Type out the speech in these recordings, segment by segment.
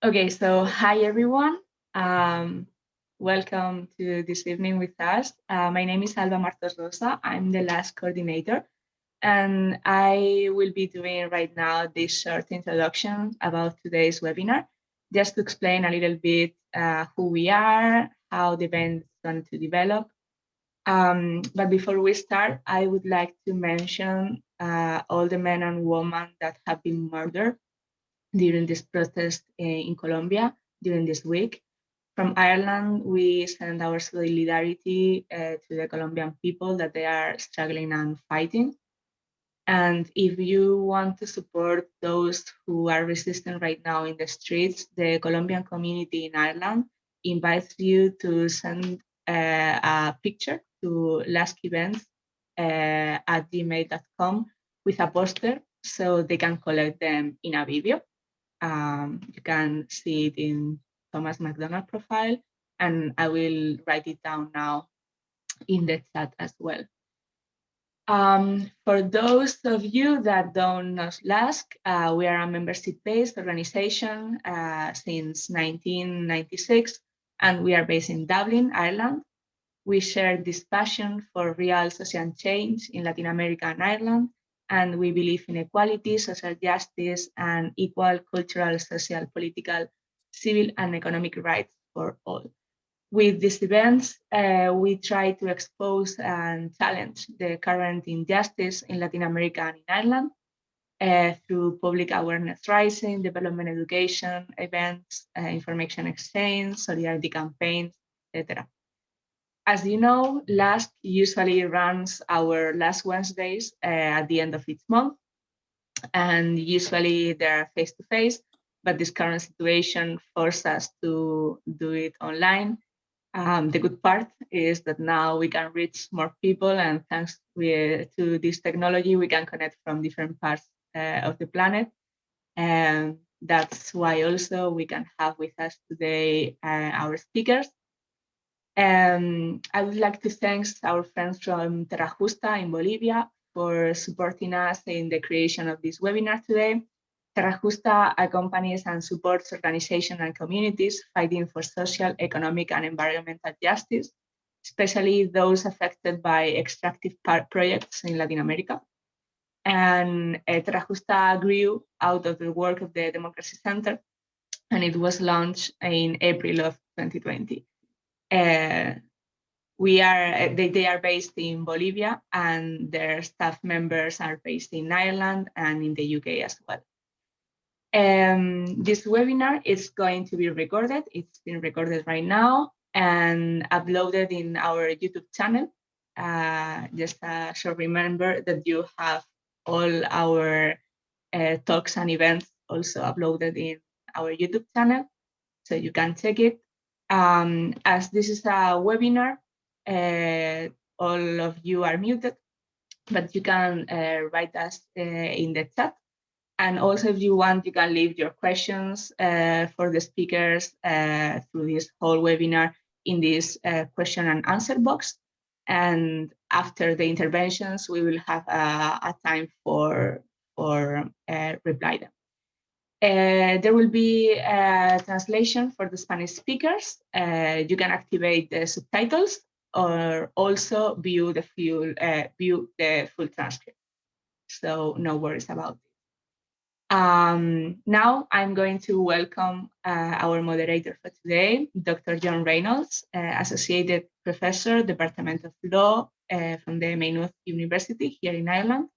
Okay, so hi everyone. Um, Welcome to this evening with us. My name is Alba Martos Rosa. I'm the last coordinator, and I will be doing right now this short introduction about today's webinar, just to explain a little bit who we are, how the event is going to develop. But before we start, I would like to mention all the men and women that have been murdered during this protest in Colombia during this week. From Ireland, we send our solidarity to the Colombian people that they are struggling and fighting. And if you want to support those who are resistant right now in the streets, the Colombian community in Ireland invites you to send a picture to laskevents@gmail.com with a poster so they can collect them in a video. You can see it in Thomas McDonald profile, and I will write it down now in the chat as well. For those of you that don't know LASK, we are a membership-based organization since 1996, and we are based in Dublin, Ireland. We share this passion for real social change in Latin America and Ireland, and we believe in equality, social justice, and equal cultural, social, political, civil, and economic rights for all. With these events, we try to expose and challenge the current injustice in Latin America and in Ireland through public awareness raising, development education, events, information exchange, solidarity campaigns, etc. As you know, LASK usually runs our last Wednesdays at the end of each month, and usually they're face-to-face, but this current situation forced us to do it online. The good part is that now we can reach more people, and thanks to this technology, we can connect from different parts of the planet. And that's why also we can have with us today our speakers. I would like to thank our friends from Terra Justa in Bolivia for supporting us in the creation of this webinar today. Terra Justa accompanies and supports organizations and communities fighting for social, economic, and environmental justice, especially those affected by extractive projects in Latin America. And Terra Justa grew out of the work of the Democracy Center, and it was launched in April of 2020. They are based in Bolivia, and their staff members are based in Ireland and in the UK as well. This webinar is going to be recorded. It's been recorded right now and uploaded in our YouTube channel. Just a short reminder that you have all our talks and events also uploaded in our YouTube channel, so you can check it. As this is a webinar, all of you are muted, but you can write us in the chat. And also, if you want, you can leave your questions for the speakers through this whole webinar in this question and answer box. And after the interventions, we will have a time for reply them. There will be a translation for the Spanish speakers. You can activate the subtitles or also view the full transcript. So no worries about it. Now I'm going to welcome our moderator for today, Dr. John Reynolds, Associate Professor, Department of Law from the Maynooth University here in Ireland.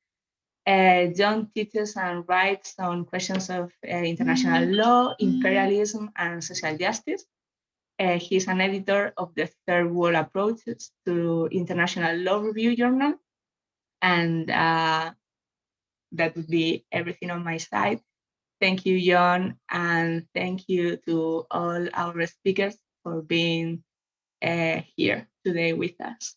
John teaches and writes on questions of international law, imperialism, and social justice. He's an editor of the Third World Approaches to International Law Review Journal. And that would be everything on my side. Thank you, John, and thank you to all our speakers for being here today with us.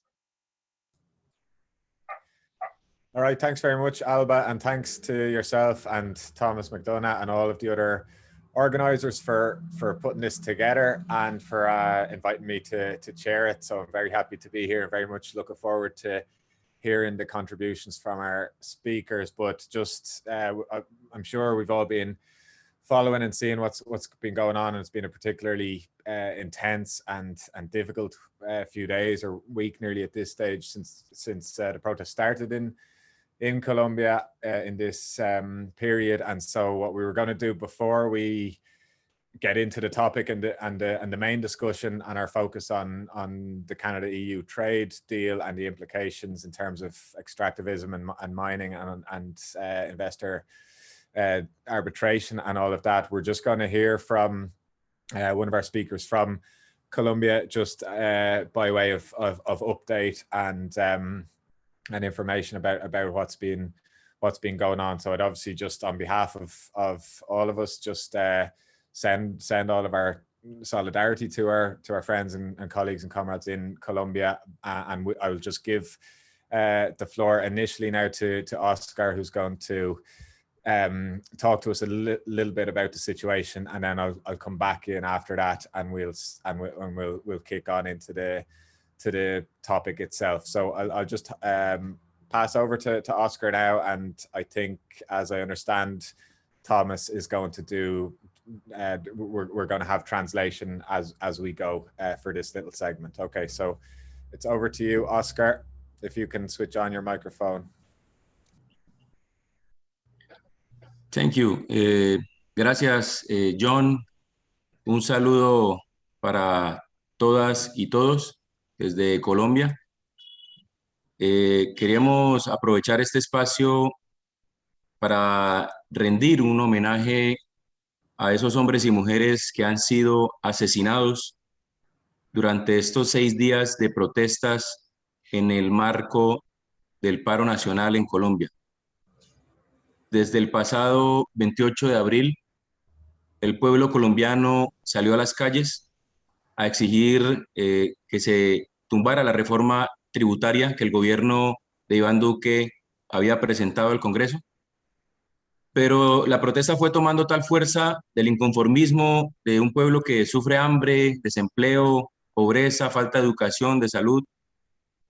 All right, thanks very much, Alba, and thanks to yourself and Thomas McDonough and all of the other organizers for putting this together and for inviting me to chair it. So I'm very happy to be here and very much looking forward to hearing the contributions from our speakers. But just, I'm sure we've all been following and seeing what's been going on, and it's been a particularly intense and difficult few days or week nearly at this stage since the protest started in Colombia in this period. And so what we were going to do before we get into the topic and the main discussion and our focus on the Canada-EU trade deal and the implications in terms of extractivism and mining and investor arbitration and all of that, we're just going to hear from one of our speakers from Colombia, just by way of update and information about what's been going on. So I'd obviously just on behalf of all of us just send all of our solidarity to our friends and colleagues and comrades in Colombia, and I will just give the floor initially now to Oscar, who's going to talk to us a little bit about the situation, and then I'll come back in after that, and we'll kick on into the topic itself. So I'll just pass over to Oscar now, and I think, as I understand, Thomas is going to do. We're going to have translation as we go for this little segment. Okay, so it's over to you, Oscar. If you can switch on your microphone. Thank you. Gracias, John. Un saludo para todas y todos desde Colombia. Queremos aprovechar este espacio para rendir un homenaje a esos hombres y mujeres que han sido asesinados durante estos 6 días de protestas en el marco del paro nacional en Colombia. Desde el pasado 28 de abril, el pueblo colombiano salió a las calles a exigir que se tumbara la reforma tributaria que el gobierno de Iván Duque había presentado al Congreso. Pero la protesta fue tomando tal fuerza del inconformismo de un pueblo que sufre hambre, desempleo, pobreza, falta de educación, de salud.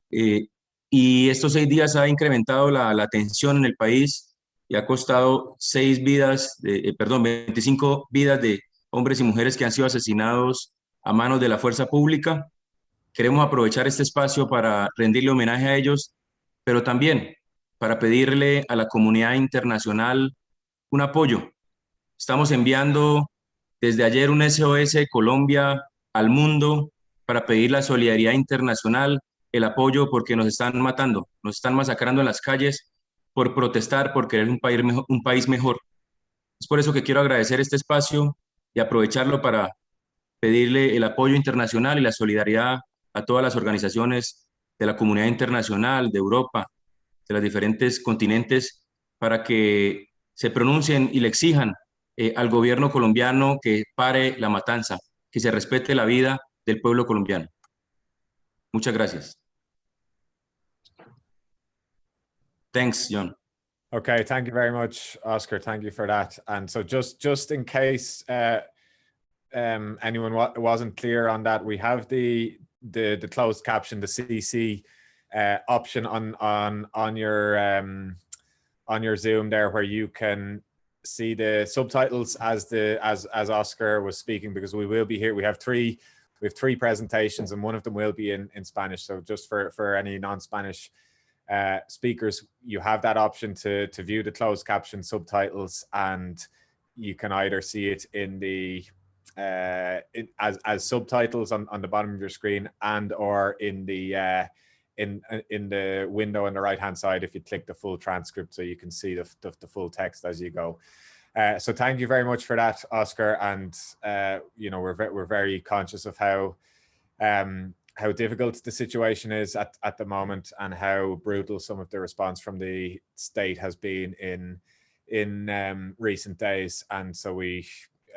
Y estos 6 días ha incrementado la tensión en el país y ha costado 25 vidas de hombres y mujeres que han sido asesinados a manos de la fuerza pública. Queremos aprovechar este espacio para rendirle homenaje a ellos, pero también para pedirle a la comunidad internacional un apoyo. Estamos enviando desde ayer un SOS Colombia al mundo para pedir la solidaridad internacional, el apoyo, porque nos están matando, nos están masacrando en las calles por protestar, por querer un país mejor. Es por eso que quiero agradecer este espacio y aprovecharlo para pedirle el apoyo internacional y la solidaridad a todas las organizaciones de la comunidad internacional, de Europa, de los diferentes continentes, para que se pronuncien y le exijan al gobierno colombiano que pare la matanza, que se respete la vida del pueblo colombiano. Muchas gracias. Thanks, John. Okay, thank you very much, Oscar. Thank you for that. And so just in case anyone wasn't clear on that, we have the closed caption, the CC option on your Zoom there, where you can see the subtitles as Oscar was speaking, because we will be here. We have three presentations, and one of them will be in Spanish. So just for any non-Spanish speakers, you have that option to view the closed caption subtitles, and you can either see it in the as subtitles on the bottom of your screen, and or in the window on the right hand side if you click the full transcript, so you can see the full text as you go. So thank you very much for that, Oscar. And you know, we're very conscious of how difficult the situation is at the moment, and how brutal some of the response from the state has been in recent days. And so we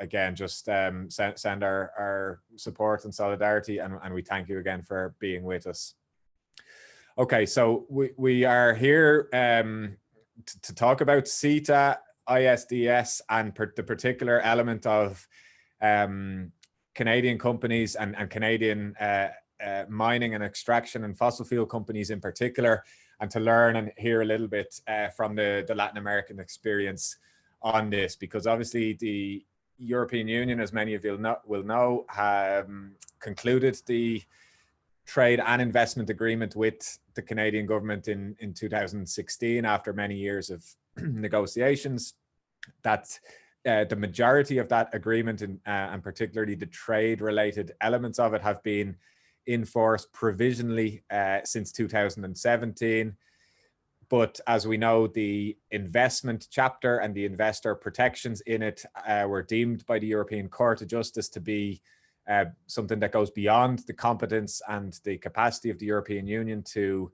again just send our support and solidarity, and we thank you again for being with us. Okay, so we are here to talk about CETA, ISDS, and the particular element of Canadian companies and Canadian mining and extraction and fossil fuel companies in particular, and to learn and hear a little bit from the Latin American experience on this, because obviously the European Union, as many of you will know, concluded the trade and investment agreement with the Canadian government in 2016 after many years of negotiations. That the majority of that agreement and particularly the trade related elements of it have been in force provisionally since 2017. But as we know, the investment chapter and the investor protections in it were deemed by the European Court of Justice to be something that goes beyond the competence and the capacity of the European Union to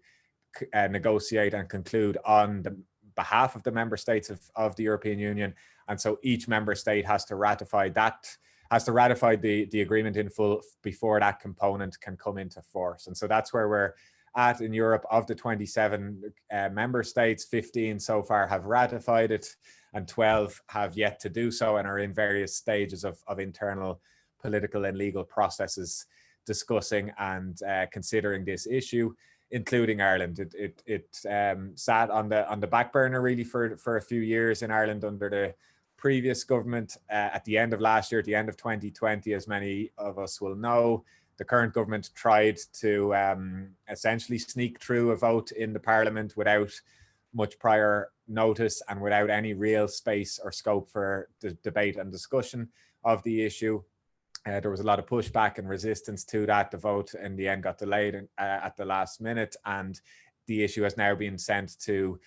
negotiate and conclude on the behalf of the member states of the European Union. And so each member state has to ratify the agreement in full before that component can come into force. And so that's where we're at in Europe. Of the 27 member states, 15 so far have ratified it and 12 have yet to do so and are in various stages of internal political and legal processes discussing and considering this issue, including Ireland. It sat on the back burner really for a few years in Ireland under the previous government. At the end of last year, at the end of 2020, as many of us will know, the current government tried to essentially sneak through a vote in the parliament without much prior notice and without any real space or scope for the debate and discussion of the issue. There was a lot of pushback and resistance to that. The vote in the end got delayed at the last minute, and the issue has now been sent to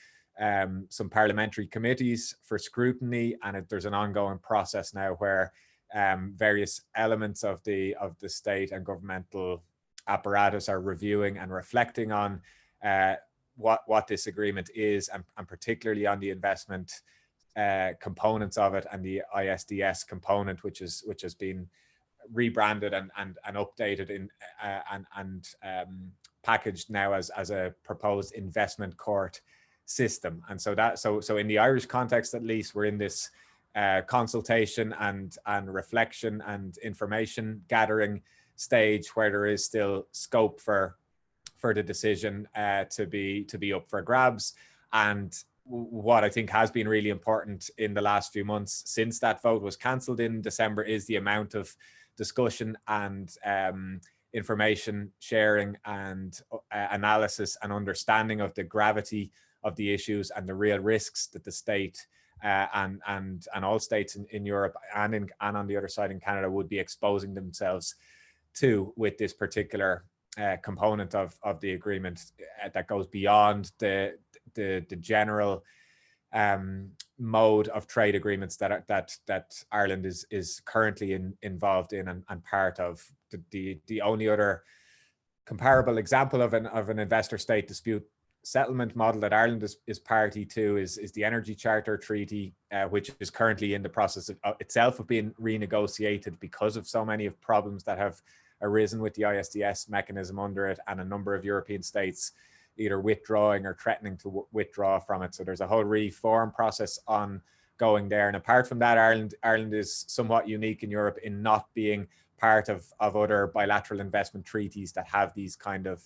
some parliamentary committees for scrutiny, and there's an ongoing process now where various elements of the state and governmental apparatus are reviewing and reflecting on what this agreement is, and particularly on the investment components of it and the ISDS component, which has been rebranded and updated and packaged now as a proposed investment court system. And so in the Irish context, at least, we're in this consultation and reflection and information gathering stage where there is still scope for the decision to be up for grabs. And what I think has been really important in the last few months since that vote was cancelled in December is the amount of discussion and information sharing and analysis and understanding of the gravity of the issues and the real risks that the state and all states in Europe and on the other side in Canada would be exposing themselves to with this particular component of the agreement that goes beyond the general mode of trade agreements that Ireland is currently involved in and part of. The only other comparable example of an investor state dispute settlement model that Ireland is party to is the Energy Charter Treaty, which is currently in the process of itself of being renegotiated because of so many of problems that have arisen with the ISDS mechanism under it, and a number of European states either withdrawing or threatening to withdraw from it. So there's a whole reform process ongoing there. And apart from that, Ireland is somewhat unique in Europe in not being part of other bilateral investment treaties that have these kind of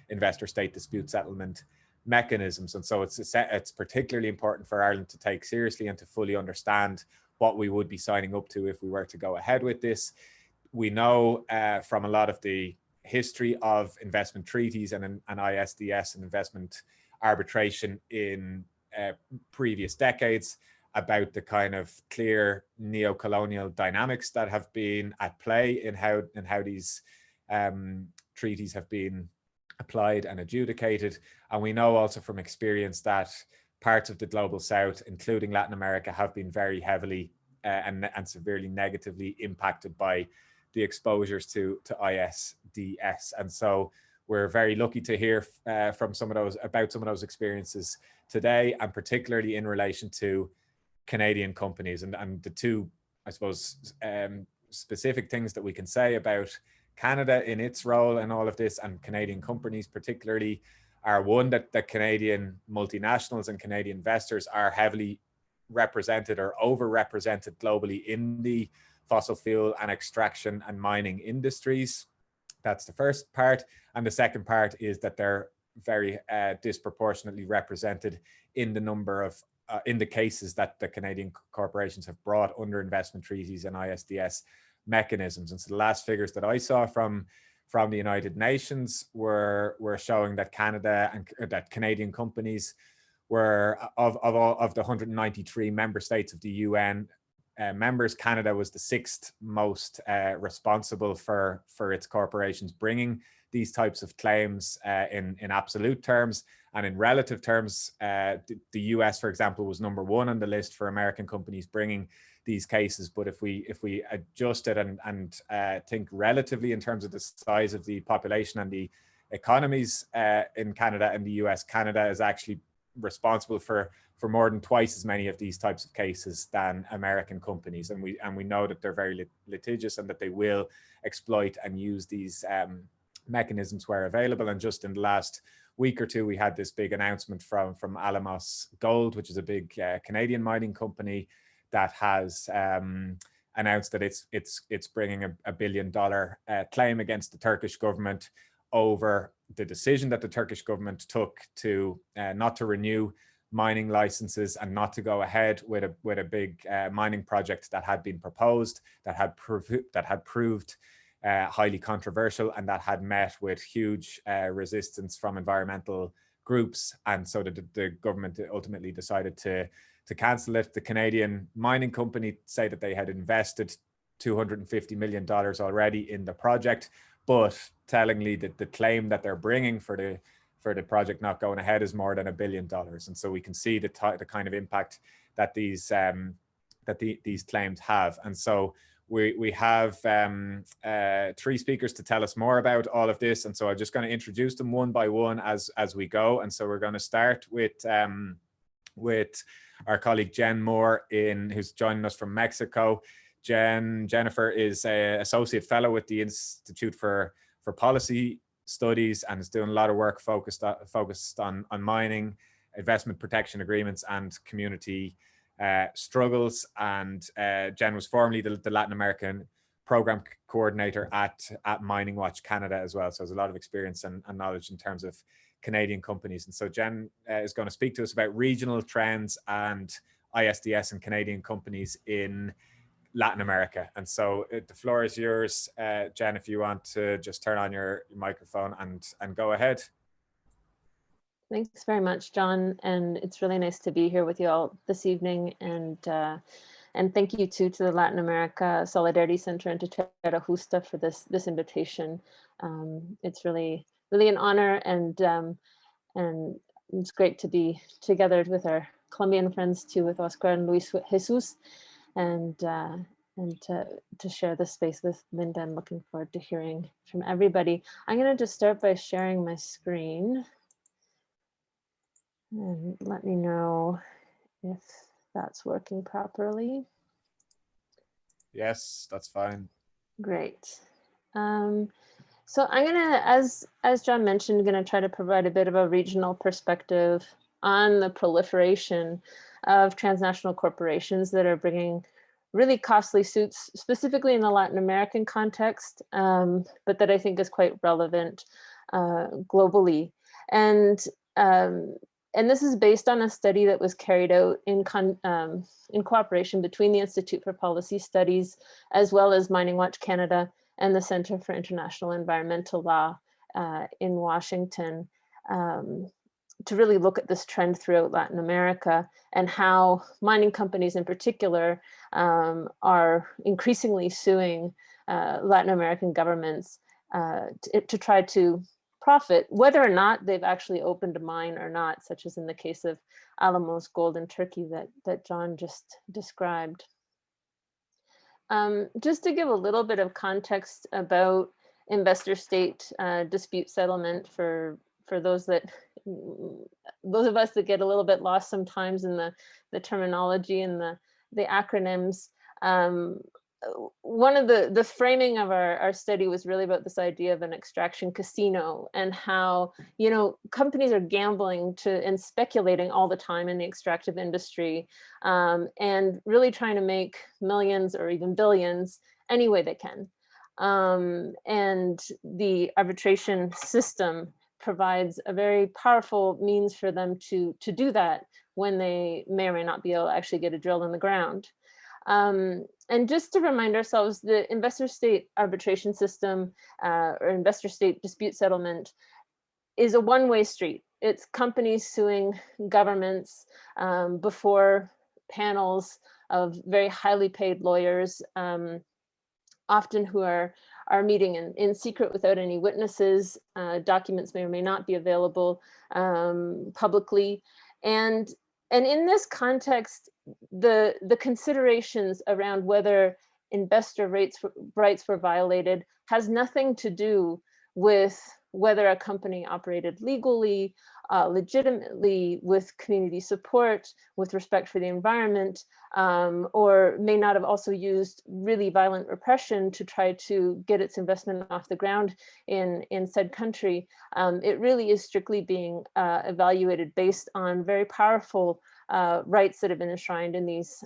investor state dispute settlement mechanisms. And so it's particularly important for Ireland to take seriously and to fully understand what we would be signing up to if we were to go ahead with this. We know from a lot of the history of investment treaties and ISDS and investment arbitration in previous decades about the kind of clear neo-colonial dynamics that have been at play in how these treaties have been applied and adjudicated. And we know also from experience that parts of the global south, including Latin America, have been very heavily and severely negatively impacted by the exposures to ISDS. And so we're very lucky to hear from some of those experiences today, and particularly in relation to Canadian companies. And the two, I suppose, specific things that we can say about Canada in its role in all of this, and Canadian companies particularly, are one, that the Canadian multinationals and Canadian investors are heavily represented or overrepresented globally in the fossil fuel and extraction and mining industries. That's the first part. And the second part is that they're very disproportionately represented in the number of in the cases that the Canadian corporations have brought under investment treaties and ISDS mechanisms. And so the last figures that I saw from the United Nations were showing that Canada and that Canadian companies were of the 193 member states of the UN members, Canada was the 6th most responsible for its corporations bringing these types of claims in absolute terms. And in relative terms, the US, for example, was number 1 on the list for American companies bringing these cases. But if we adjust it and think relatively in terms of the size of the population and the economies in Canada and the US, Canada is actually responsible for more than twice as many of these types of cases than American companies. And we know that they're very litigious and that they will exploit and use these mechanisms where available. And just in the last week or two, we had this big announcement from Alamos Gold, which is a big Canadian mining company that has announced that it's bringing a $1 billion claim against the Turkish government over the decision that the Turkish government took to not to renew mining licenses and not to go ahead with a big mining project that had been proposed, that had proved highly controversial, and that had met with huge resistance from environmental groups. And so the government ultimately decided to cancel it. The Canadian mining company say that they had invested $250 million already in the project, but tellingly that the claim that they're bringing for the project not going ahead is more than $1 billion. And so we can see the kind of impact that these claims have. And so we have 3 speakers to tell us more about all of this. And so I'm just going to introduce them one by one as we go. And so we're going to start with our colleague Jen Moore, who's joining us from Mexico. Jennifer is an associate fellow with the Institute for Policy Studies and is doing a lot of work focused on mining, investment protection agreements, and community struggles. And Jen was formerly the Latin American program coordinator at Mining Watch Canada as well. So there's a lot of experience and knowledge in terms of Canadian companies. And so Jen is going to speak to us about regional trends and ISDS and Canadian companies in Latin America. And so the floor is yours, Jen, if you want to just turn on your microphone and go ahead. Thanks very much, John. And it's really nice to be here with you all this evening. And thank you too to the Latin America Solidarity Center and to Terra Justa for this invitation. It's really an honor, and it's great to be together with our Colombian friends too, with Oscar and Luis Jesus, and to share this space with Linda, and looking forward to hearing from everybody. I'm going to just start by sharing my screen. And let me know if that's working properly. Yes, that's fine. Great. So I'm gonna, as John mentioned, gonna try to provide a bit of a regional perspective on the proliferation of transnational corporations that are bringing really costly suits, specifically in the Latin American context, but that I think is quite relevant globally. And this is based on a study that was carried out in cooperation between the Institute for Policy Studies, as well as Mining Watch Canada and the Center for International Environmental Law in Washington, to really look at this trend throughout Latin America and how mining companies in particular are increasingly suing Latin American governments to try to profit, whether or not they've actually opened a mine or not, such as in the case of Alamos Gold in Turkey that John just described. Just to give a little bit of context about investor-state dispute settlement for those of us that get a little bit lost sometimes in the terminology and the acronyms. One of the framing of our study was really about this idea of an extraction casino, and how, you know, companies are gambling and speculating all the time in the extractive industry, and really trying to make millions or even billions any way they can. And the arbitration system provides a very powerful means for them to do that when they may or may not be able to actually get a drill in the ground. And just to remind ourselves, the investor-state arbitration system or investor-state dispute settlement is a one-way street. It's companies suing governments before panels of very highly paid lawyers, often who are meeting in secret without any witnesses. Documents may or may not be available publicly. And in this context, the considerations around whether investor rights were violated has nothing to do with whether a company operated legally, legitimately, with community support, with respect for the environment, or may not have also used really violent repression to try to get its investment off the ground in said country. It really is strictly being evaluated based on very powerful rights that have been enshrined in these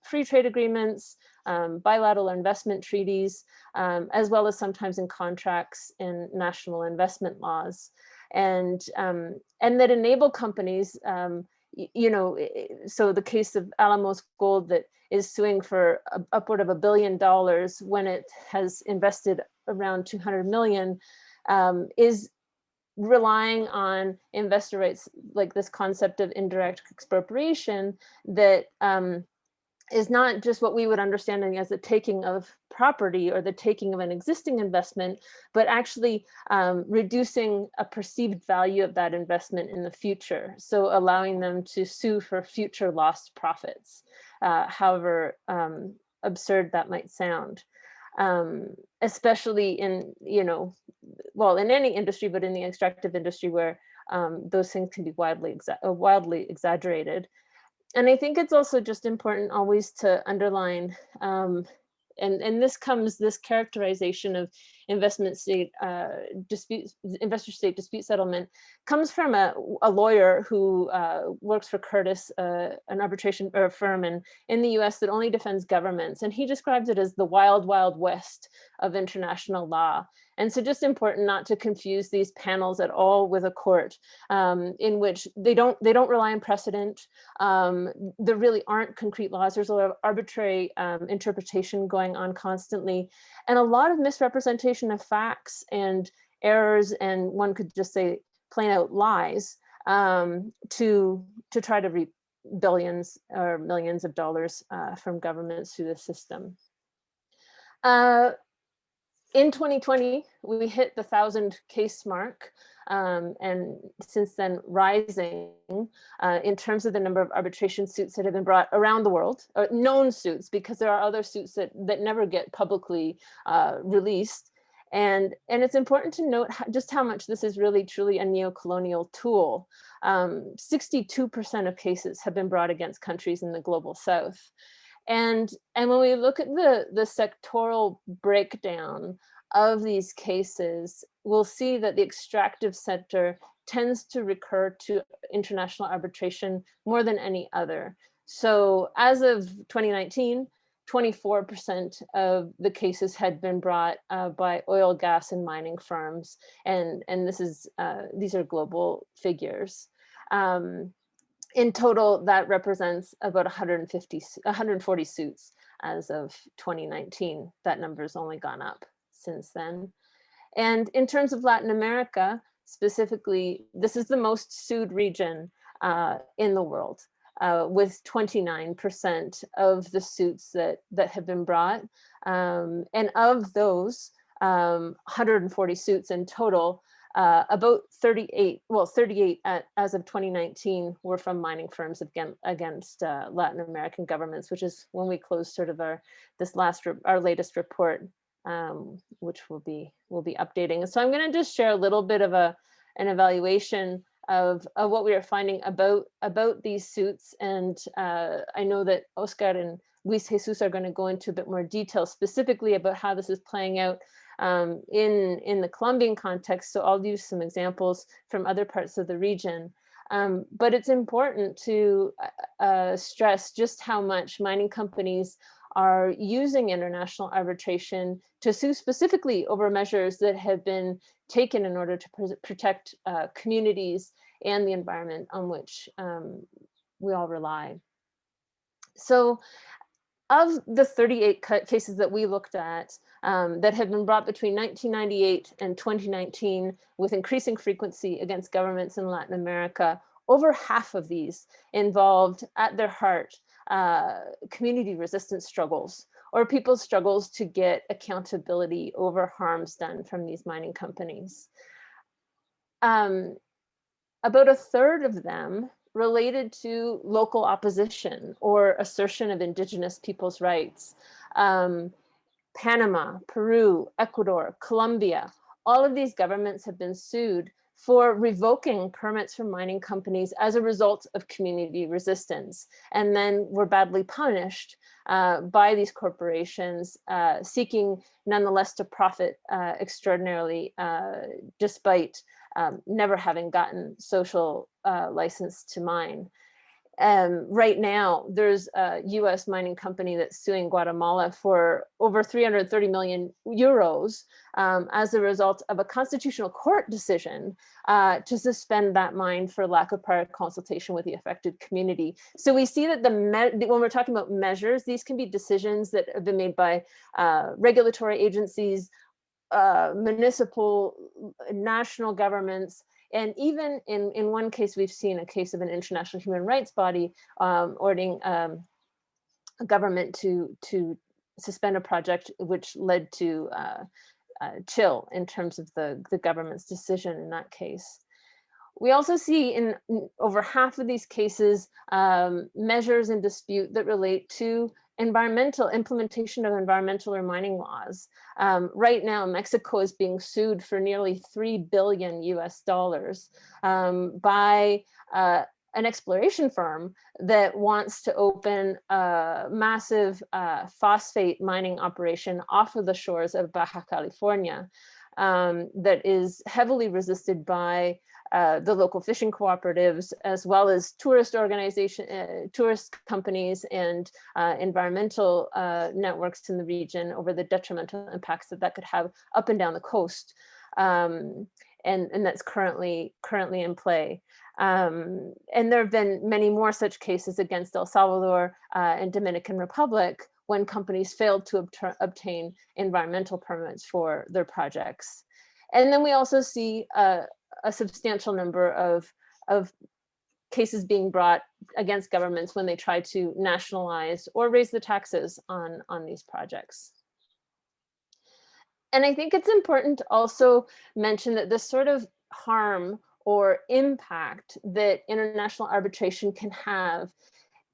free trade agreements, bilateral investment treaties, as well as sometimes in contracts in national investment laws, and that enable companies, you know, so the case of Alamos Gold that is suing for upward of $1 billion when it has invested around 200 million, is relying on investor rights, like this concept of indirect expropriation that is not just what we would understand as the taking of property or the taking of an existing investment, but actually reducing a perceived value of that investment in the future. So allowing them to sue for future lost profits, however absurd that might sound. Especially in, you know, well, in any industry, but in the extractive industry where those things can be wildly exaggerated. And I think it's also just important always to underline, and this characterization of investor-state dispute settlement comes from a lawyer who works for Curtis, an arbitration firm in the US that only defends governments. And he describes it as the wild, wild west of international law. And so just important not to confuse these panels at all with a court in which they don't rely on precedent. There really aren't concrete laws. There's a lot of arbitrary interpretation going on constantly, and a lot of misrepresentation of facts and errors, and one could just say plain out lies to try to reap billions or millions of dollars from governments through the system. In 2020, we hit the 1,000 case mark, and since then rising in terms of the number of arbitration suits that have been brought around the world, or known suits, because there are other suits that never get publicly released. And it's important to note just how much this is really truly a neo-colonial tool. 62% of cases have been brought against countries in the global South. And when we look at the sectoral breakdown of these cases, we'll see that the extractive sector tends to recur to international arbitration more than any other. So as of 2019, 24% of the cases had been brought by oil, gas, and mining firms. And this is these are global figures. In total, that represents about 140 suits as of 2019. That number has only gone up since then. And in terms of Latin America, specifically, this is the most sued region in the world, with 29% of the suits that have been brought. And of those 140 suits in total, about 38 as of 2019 were from mining firms against Latin American governments, which is when we closed sort of our latest report, which we'll be updating. So I'm going to just share a little bit of an evaluation of what we are finding about these suits, and I know that Oscar and Luis Jesus are going to go into a bit more detail specifically about how this is playing out in the Colombian context. So I'll use some examples from other parts of the region. But it's important to stress just how much mining companies are using international arbitration to sue specifically over measures that have been taken in order to protect communities and the environment on which we all rely. So of the 38 cases that we looked at that have been brought between 1998 and 2019 with increasing frequency against governments in Latin America, over half of these involved at their heart community resistance struggles or people's struggles to get accountability over harms done from these mining companies. About a third of them related to local opposition or assertion of indigenous people's rights. Panama, Peru, Ecuador, Colombia, all of these governments have been sued for revoking permits from mining companies as a result of community resistance, and then were badly punished by these corporations seeking nonetheless to profit extraordinarily despite never having gotten social license to mine. Right now, there's a US mining company that's suing Guatemala for over 330 million euros as a result of a constitutional court decision to suspend that mine for lack of prior consultation with the affected community. So we see that when we're talking about measures, these can be decisions that have been made by regulatory agencies, municipal, national governments, and even in one case, we've seen a case of an international human rights body ordering a government to suspend a project, which led to chill in terms of the government's decision in that case. We also see in over half of these cases measures in dispute that relate to implementation of environmental or mining laws. Right now, Mexico is being sued for nearly $3 billion US by an exploration firm that wants to open a massive phosphate mining operation off of the shores of Baja California that is heavily resisted by the local fishing cooperatives, as well as tourist companies and environmental networks in the region over the detrimental impacts that could have up and down the coast. And that's currently in play. And there have been many more such cases against El Salvador and Dominican Republic when companies failed to obtain environmental permits for their projects. And then we also see a substantial number of cases being brought against governments when they try to nationalize or raise the taxes on these projects. And I think it's important to also mention that this sort of harm or impact that international arbitration can have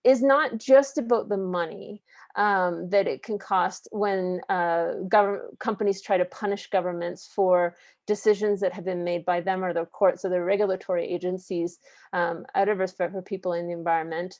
is not just about the money that it can cost when companies try to punish governments for decisions that have been made by them or their courts or their regulatory agencies out of respect for people in the environment.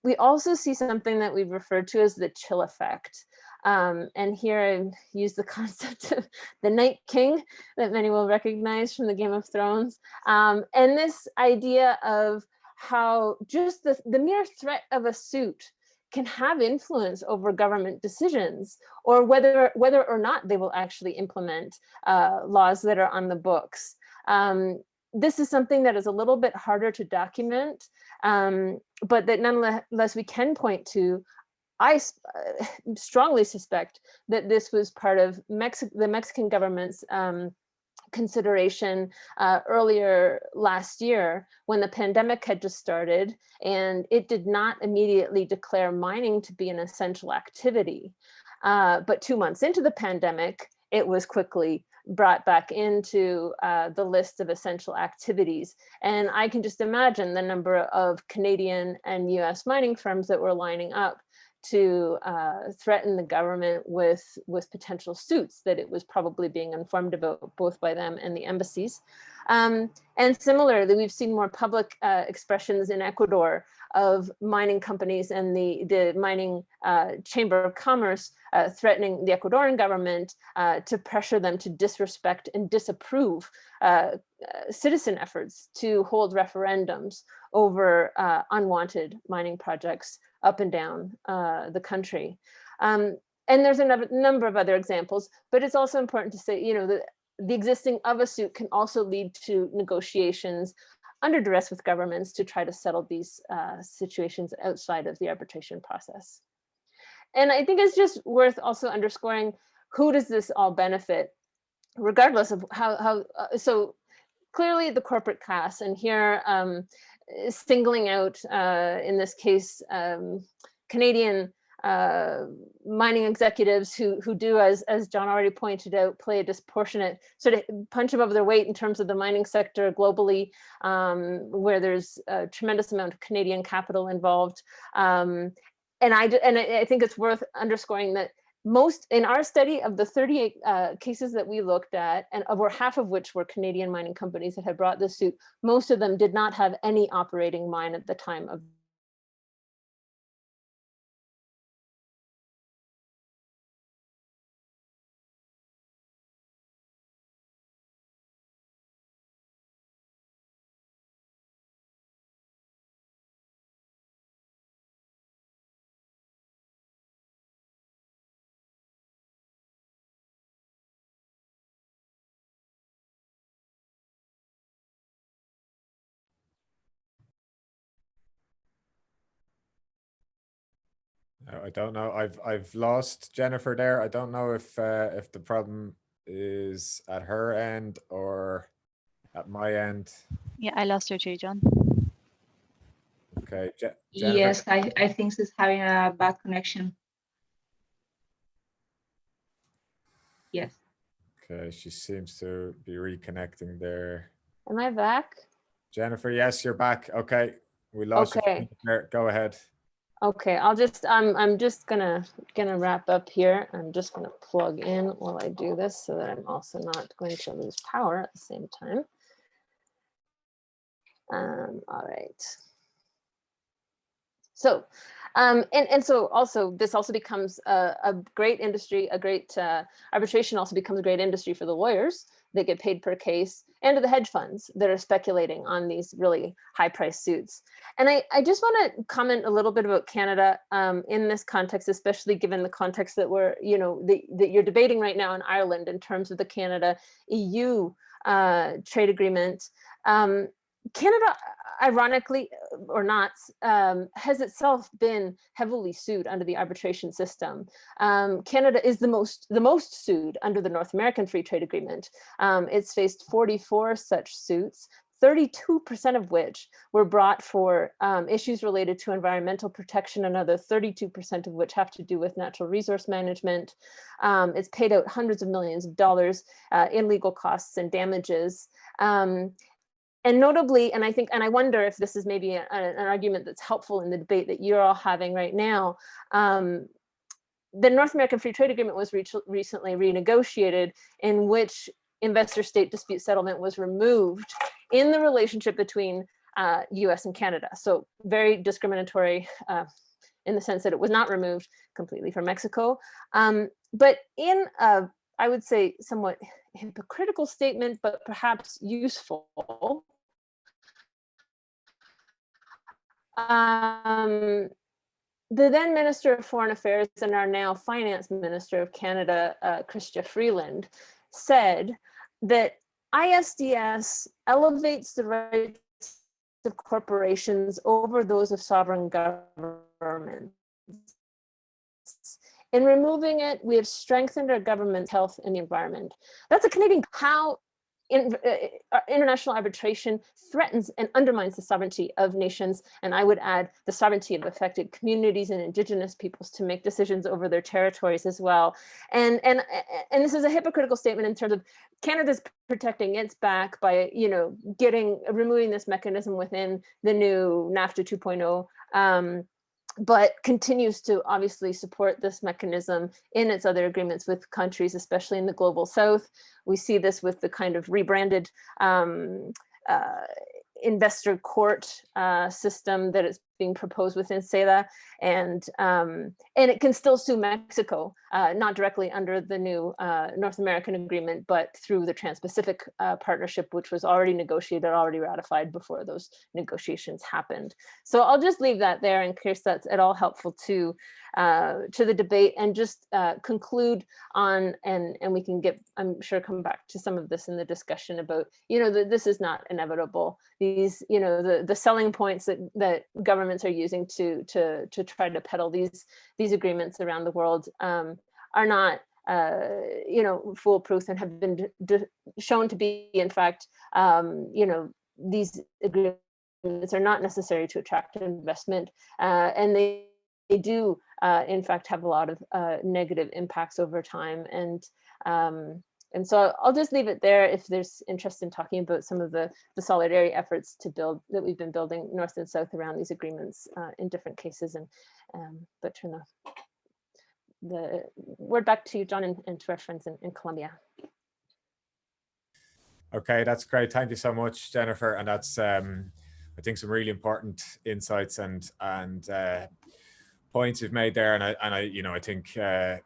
We also see something that we've referred to as the chill effect. And here I use the concept of the Night King that many will recognize from the Game of Thrones. And this idea of how just the mere threat of a suit can have influence over government decisions, or whether or not they will actually implement laws that are on the books. This is something that is a little bit harder to document, but that nonetheless we can point to. I strongly suspect that this was part of the Mexican government's consideration earlier last year when the pandemic had just started, and it did not immediately declare mining to be an essential activity. But 2 months into the pandemic, it was quickly brought back into the list of essential activities. And I can just imagine the number of Canadian and US mining firms that were lining up to threaten the government with potential suits that it was probably being informed about both by them and the embassies. And similarly, we've seen more public expressions in Ecuador of mining companies and the mining Chamber of Commerce threatening the Ecuadorian government to pressure them to disrespect and disapprove citizen efforts to hold referendums over unwanted mining projects up and down the country. And there's a number of other examples, but it's also important to say, you know, that the existing of a suit can also lead to negotiations under duress with governments to try to settle these situations outside of the arbitration process. And I think it's just worth also underscoring, who does this all benefit, regardless of how so clearly the corporate class, and here singling out, in this case, Canadian mining executives who do, as John already pointed out, play a disproportionate, sort of punch above their weight in terms of the mining sector globally, where there's a tremendous amount of Canadian capital involved. And I think it's worth underscoring that most, in our study, of the 38 cases that we looked at, and over half of which were Canadian mining companies that had brought this suit, most of them did not have any operating mine at the time of I don't know. I've lost Jennifer there. I don't know if the problem is at her end or at my end. Yeah, I lost her too, John. Okay, Jennifer. Yes, I think she's having a bad connection. Yes. Okay, she seems to be reconnecting there. Am I back? Jennifer, yes, you're back. Okay, we lost you there. Go ahead. Okay, I'm just gonna wrap up here. I'm just gonna plug in while I do this so that I'm also not going to lose power at the same time. All right. So, and so also this also becomes a great industry, arbitration also becomes a great industry for the lawyers that get paid per case, and to the hedge funds that are speculating on these really high price suits. And I just want to comment a little bit about Canada in this context, especially given the context that we're, you know, that you're debating right now in Ireland in terms of the Canada-EU trade agreement. Canada, ironically or not, has itself been heavily sued under the arbitration system. Canada is the most sued under the North American Free Trade Agreement. It's faced 44 such suits, 32% of which were brought for issues related to environmental protection, another 32% of which have to do with natural resource management. It's paid out hundreds of millions of dollars in legal costs and damages. And notably, and I wonder if this is maybe an argument that's helpful in the debate that you're all having right now, the North American Free Trade Agreement was recently renegotiated, in which investor-state dispute settlement was removed in the relationship between US and Canada. So very discriminatory in the sense that it was not removed completely from Mexico. But in I would say somewhat hypocritical statement, but perhaps useful. The then Minister of Foreign Affairs and our now Finance Minister of Canada, Chrystia Freeland, said that ISDS elevates the rights of corporations over those of sovereign governments. In removing it, we have strengthened our government's health and the environment. That's a Canadian, how international arbitration threatens and undermines the sovereignty of nations, and I would add the sovereignty of affected communities and Indigenous peoples to make decisions over their territories as well. And this is a hypocritical statement in terms of Canada's protecting its back by, you know, removing this mechanism within the new NAFTA 2.0. But continues to obviously support this mechanism in its other agreements with countries, especially in the global south. We see this with the kind of rebranded investor court system that it's being proposed within CETA, and it can still sue Mexico, not directly under the new North American agreement, but through the Trans-Pacific Partnership, which was already negotiated, already ratified before those negotiations happened. So I'll just leave that there in case that's at all helpful to the debate, and just conclude on, and we can get, I'm sure, come back to some of this in the discussion about, this is not inevitable. These, the selling points that governments are using to try to peddle these agreements around the world are not foolproof, and have been shown to be, in fact, these agreements are not necessary to attract investment, and they do, in fact, have a lot of negative impacts over time. And so I'll just leave it there if there's interest in talking about some of the solidarity efforts that we've been building north and south around these agreements in different cases. But turn the word back to you, John, and to our friends in Colombia. Okay, that's great. Thank you so much, Jennifer. And that's, I think, some really important insights and points you've made there. And I think the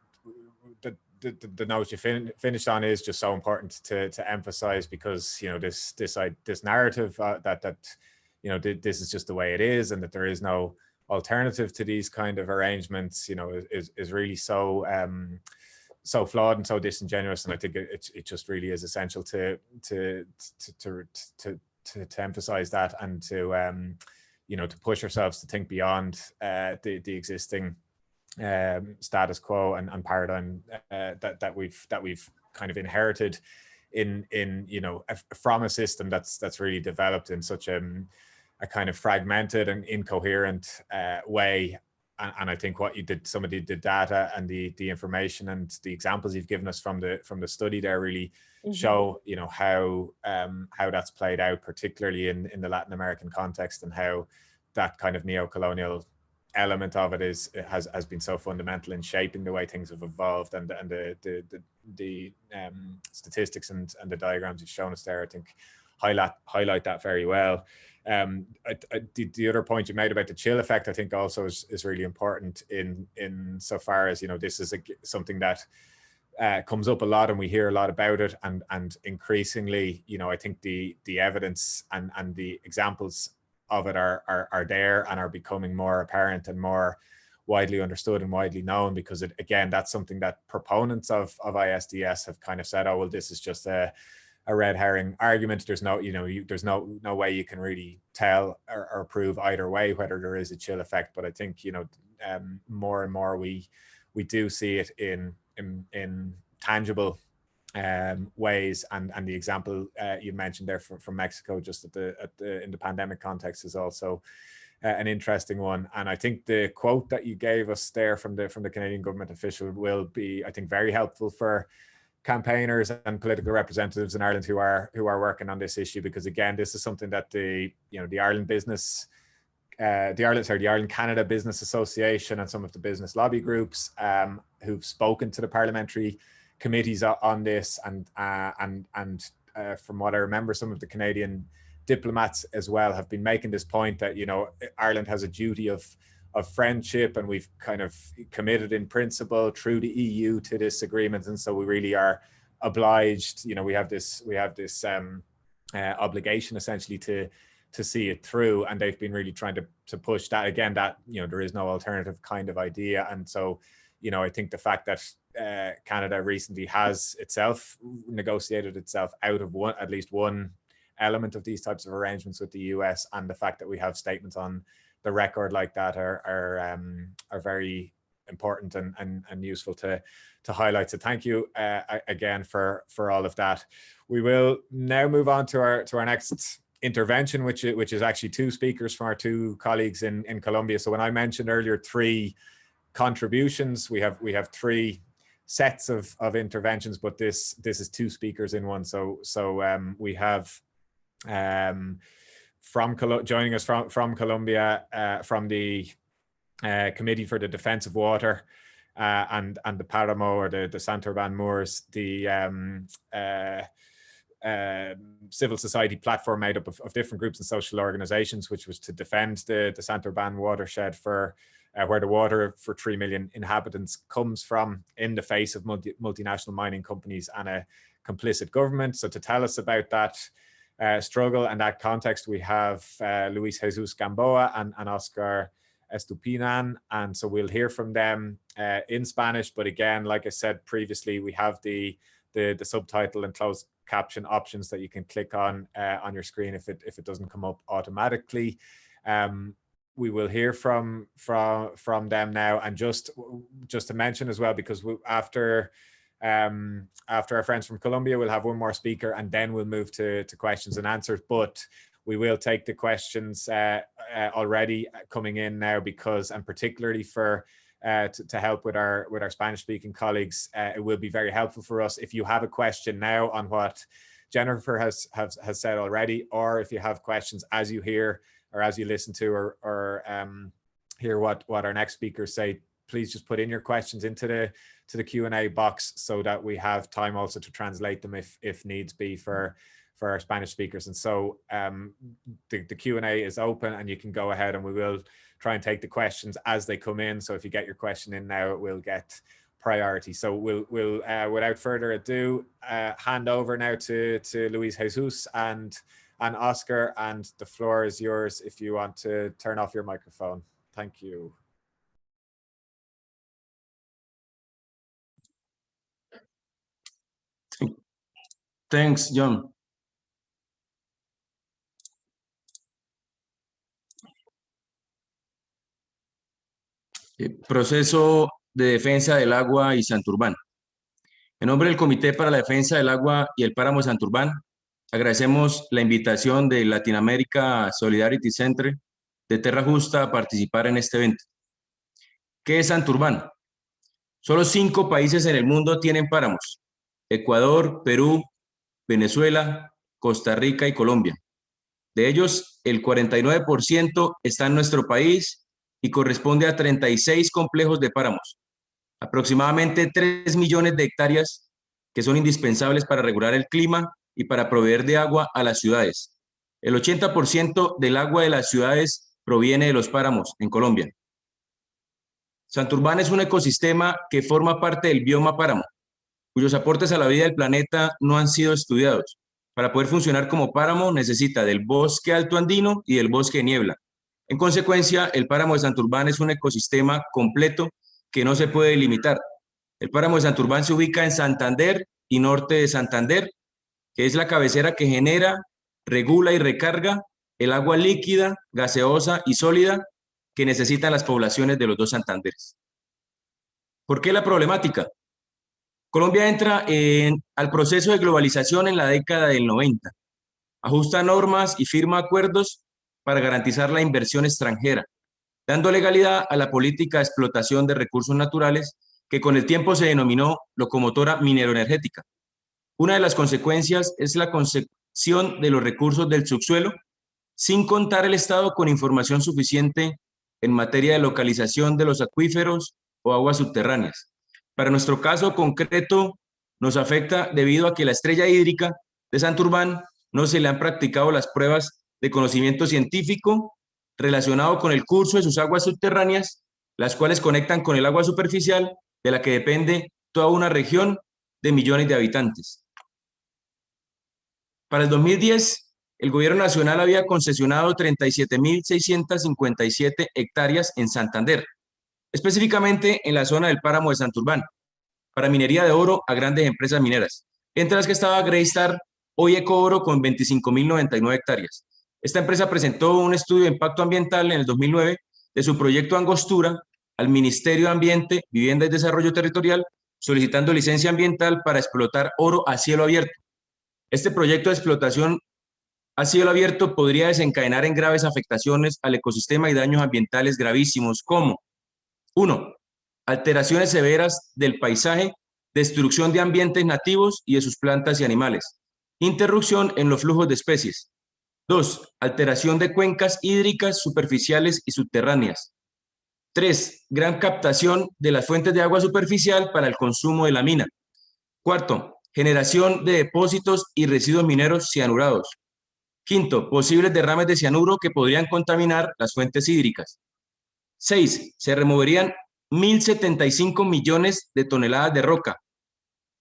note you finished on is just so important to emphasize, because this narrative that this is just the way it is, and that there is no alternative to these kind of arrangements, is really so flawed and so disingenuous. And I think it just really is essential to emphasize that, and to push ourselves to think beyond the existing status quo and paradigm that we've kind of inherited from a system that's really developed in such a kind of fragmented and incoherent way. And I think what you did, some of the data and the information and the examples you've given us from the study there really show how that's played out, particularly in the Latin American context, and how that kind of neo-colonial element of it has been so fundamental in shaping the way things have evolved, and the statistics and the diagrams you've shown us there, I think, highlight that very well. The other point you made about the chill effect, I think, also is really important in so far as this is something that comes up a lot, and we hear a lot about it, and increasingly I think the evidence and the examples of it are there and are becoming more apparent and more widely understood and widely known, because again, that's something that proponents of ISDS have kind of said, oh well, this is just a red herring argument. There's no there's no way you can really tell or prove either way whether there is a chill effect. But I think more and more we do see it in tangible ways, and the example you mentioned there from Mexico just in the pandemic context is also an interesting one. And I think the quote that you gave us there from the Canadian government official will be, I think, very helpful for campaigners and political representatives in Ireland who are working on this issue, because again, this is something that the Ireland Canada Business Association and some of the business lobby groups who've spoken to the parliamentary committees on this, and from what I remember, some of the Canadian diplomats as well have been making this point that Ireland has a duty of friendship, and we've kind of committed in principle through the EU to this agreement, and so we really are obliged. We have this obligation essentially to see it through, and they've been really trying to push that again, that there is no alternative kind of idea. And so I think the fact that Canada recently has itself negotiated itself out of at least one element of these types of arrangements with the US, and the fact that we have statements on the record like that are very important and useful to highlight. So thank you again for all of that. We will now move on to our next intervention, which is actually two speakers from our two colleagues in Colombia. So when I mentioned earlier 3 contributions, we have 3 sets of interventions, but this is 2 speakers in one. So we have joining us from Colombia, from the Committee for the Defense of Water and the Paramo, or the Santurban Moors, the civil society platform made up of different groups and social organizations, which was to defend the Saint-Urbain watershed for where the water for 3 million inhabitants comes from, in the face of multinational mining companies and a complicit government. So to tell us about that struggle and that context, we have Luis Jesus Gamboa and Oscar Estupinan, and so we'll hear from them in Spanish, but again, like I said previously, we have the subtitle and closed caption options that you can click on your screen if it doesn't come up automatically. We will hear from them now, and just to mention as well, because after our friends from Colombia, we'll have one more speaker, and then we'll move to questions and answers. But we will take the questions already coming in now, because, and particularly for to help with our Spanish-speaking colleagues, it will be very helpful for us if you have a question now on what Jennifer has said already, or if you have questions as you hear or as you listen to or hear what our next speakers say. Please just put in your questions into the Q&A box, so that we have time also to translate them if needs be for our Spanish speakers. And so the Q&A is open, and you can go ahead, and we will try and take the questions as they come in. So if you get your question in now, it will get priority. So we'll without further ado, hand over now to Luis Jesus and Oscar, and the floor is yours if you want to turn off your microphone. Thank you. Thanks, John. Proceso de defensa del agua y Santurbán. En nombre del Comité para la Defensa del Agua y el Páramo de Santurbán, agradecemos la invitación de Latin America Solidarity Center de Terra Justa a participar en este evento. ¿Qué es Santurbán? Solo 5 países en el mundo tienen páramos: Ecuador, Perú, Venezuela, Costa Rica y Colombia. De ellos, el 49% está en nuestro país y corresponde a 36 complejos de páramos, aproximadamente 3 millones de hectáreas que son indispensables para regular el clima y para proveer de agua a las ciudades. El 80% del agua de las ciudades proviene de los páramos en Colombia. Santurbán es un ecosistema que forma parte del bioma páramo, cuyos aportes a la vida del planeta no han sido estudiados. Para poder funcionar como páramo necesita del bosque alto andino y del bosque de niebla. En consecuencia, el páramo de Santurbán es un ecosistema completo que no se puede delimitar. El páramo de Santurbán se ubica en Santander y norte de Santander, que es la cabecera que genera, regula y recarga el agua líquida, gaseosa y sólida que necesitan las poblaciones de los 2 Santanderes. ¿Por qué la problemática? Colombia entra al proceso de globalización en la década del 90. Ajusta normas y firma acuerdos para garantizar la inversión extranjera, dando legalidad a la política de explotación de recursos naturales que con el tiempo se denominó locomotora mineroenergética. Una de las consecuencias es la concesión de los recursos del subsuelo, sin contar el Estado con información suficiente en materia de localización de los acuíferos o aguas subterráneas. Para nuestro caso concreto, nos afecta debido a que la estrella hídrica de Santurbán no se le han practicado las pruebas de conocimiento científico relacionado con el curso de sus aguas subterráneas, las cuales conectan con el agua superficial de la que depende toda una región de millones de habitantes. Para el 2010, el gobierno nacional había concesionado 37.657 hectáreas en Santander, específicamente en la zona del páramo de Santurbán, para minería de oro a grandes empresas mineras, entre las que estaba Greystar, hoy Ecooro, con 25.099 hectáreas. Esta empresa presentó un estudio de impacto ambiental en el 2009 de su proyecto Angostura al Ministerio de Ambiente, Vivienda y Desarrollo Territorial, solicitando licencia ambiental para explotar oro a cielo abierto. Este proyecto de explotación a cielo abierto podría desencadenar en graves afectaciones al ecosistema y daños ambientales gravísimos como: 1. Alteraciones severas del paisaje, destrucción de ambientes nativos y de sus plantas y animales, interrupción en los flujos de especies. 2. Alteración de cuencas hídricas superficiales y subterráneas. 3. Gran captación de las fuentes de agua superficial para el consumo de la mina. 4. generación de depósitos y residuos mineros cianurados. Quinto, posibles derrames de cianuro que podrían contaminar las fuentes hídricas. 6. Se removerían 1.075 millones de toneladas de roca,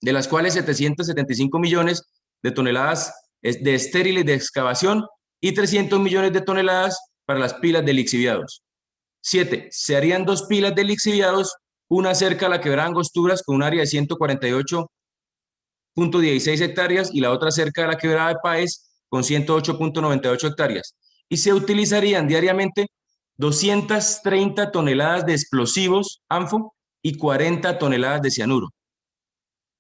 de las cuales 775 millones de toneladas de estériles de excavación y 300 millones de toneladas para las pilas de lixiviados. 7. Se harían 2 pilas de lixiviados, una cerca a la quebrada Angosturas con un área de 148.16 hectáreas y la otra cerca a la quebrada de Páez con 108.98 hectáreas. Y se utilizarían diariamente 230 toneladas de explosivos ANFO y 40 toneladas de cianuro.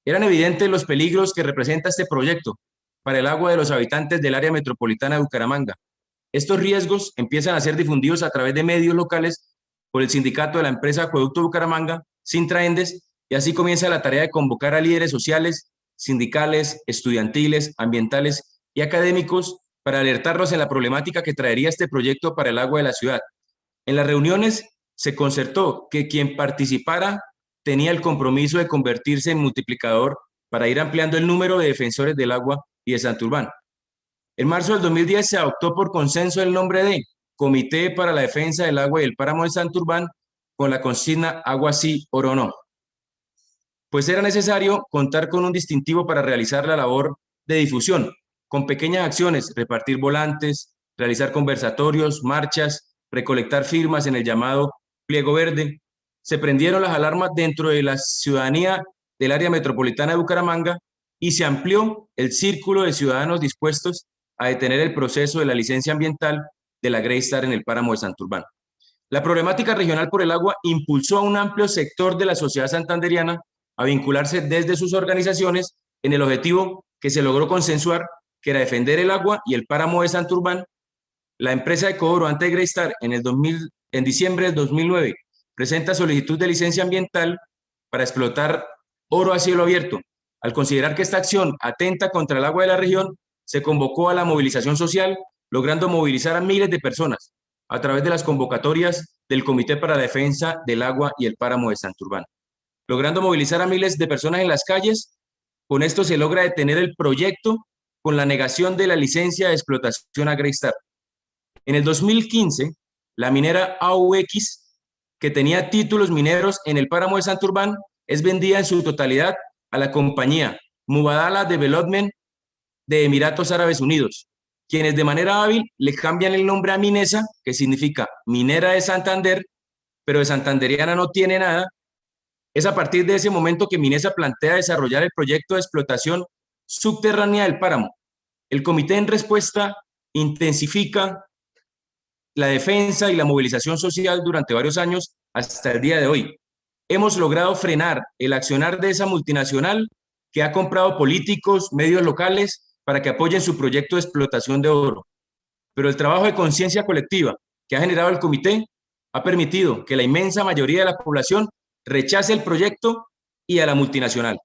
Eran evidentes los peligros que representa este proyecto para el agua de los habitantes del área metropolitana de Bucaramanga. Estos riesgos empiezan a ser difundidos a través de medios locales por el sindicato de la empresa Acueducto Bucaramanga, Sintraendes, y así comienza la tarea de convocar a líderes sociales, sindicales, estudiantiles, ambientales y académicos para alertarlos en la problemática que traería este proyecto para el agua de la ciudad. En las reuniones se concertó que quien participara tenía el compromiso de convertirse en multiplicador para ir ampliando el número de defensores del agua y de Santurbán. En marzo del 2010 se adoptó por consenso el nombre de Comité para la Defensa del Agua y el Páramo de Santurbán con la consigna Agua sí, oro no. Pues era necesario contar con un distintivo para realizar la labor de difusión, con pequeñas acciones, repartir volantes, realizar conversatorios, marchas, recolectar firmas en el llamado pliego verde. Se prendieron las alarmas dentro de la ciudadanía del área metropolitana de Bucaramanga y se amplió el círculo de ciudadanos dispuestos a detener el proceso de la licencia ambiental de la Greystar en el páramo de Santurbán. La problemática regional por el agua impulsó a un amplio sector de la sociedad santanderiana a vincularse desde sus organizaciones en el objetivo que se logró consensuar, que era defender el agua y el páramo de Santurbán. La empresa de Ecodoro, antes de Greystar, en diciembre del 2009, presenta solicitud de licencia ambiental para explotar oro a cielo abierto. Al considerar que esta acción atenta contra el agua de la región, se convocó a la movilización social, logrando movilizar a miles de personas a través de las convocatorias del Comité para la Defensa del Agua y el Páramo de Santurbán. Logrando movilizar a miles de personas en las calles, con esto se logra detener el proyecto con la negación de la licencia de explotación a Greystar. En el 2015, la minera AUX, que tenía títulos mineros en el páramo de Santurbán, es vendida en su totalidad a la compañía Mubadala Development de Emiratos Árabes Unidos, quienes de manera hábil le cambian el nombre a Minesa, que significa minera de Santander, pero de santanderiana no tiene nada. Es a partir de ese momento que Minesa plantea desarrollar el proyecto de explotación subterránea del páramo. El comité en respuesta intensifica la defensa y la movilización social durante varios años hasta el día de hoy. Hemos logrado frenar el accionar de esa multinacional que ha comprado políticos, medios locales para que apoyen su proyecto de explotación de oro. Pero el trabajo de conciencia colectiva que ha generado el comité ha permitido que la inmensa mayoría de la población rechace el proyecto y a la multinacional.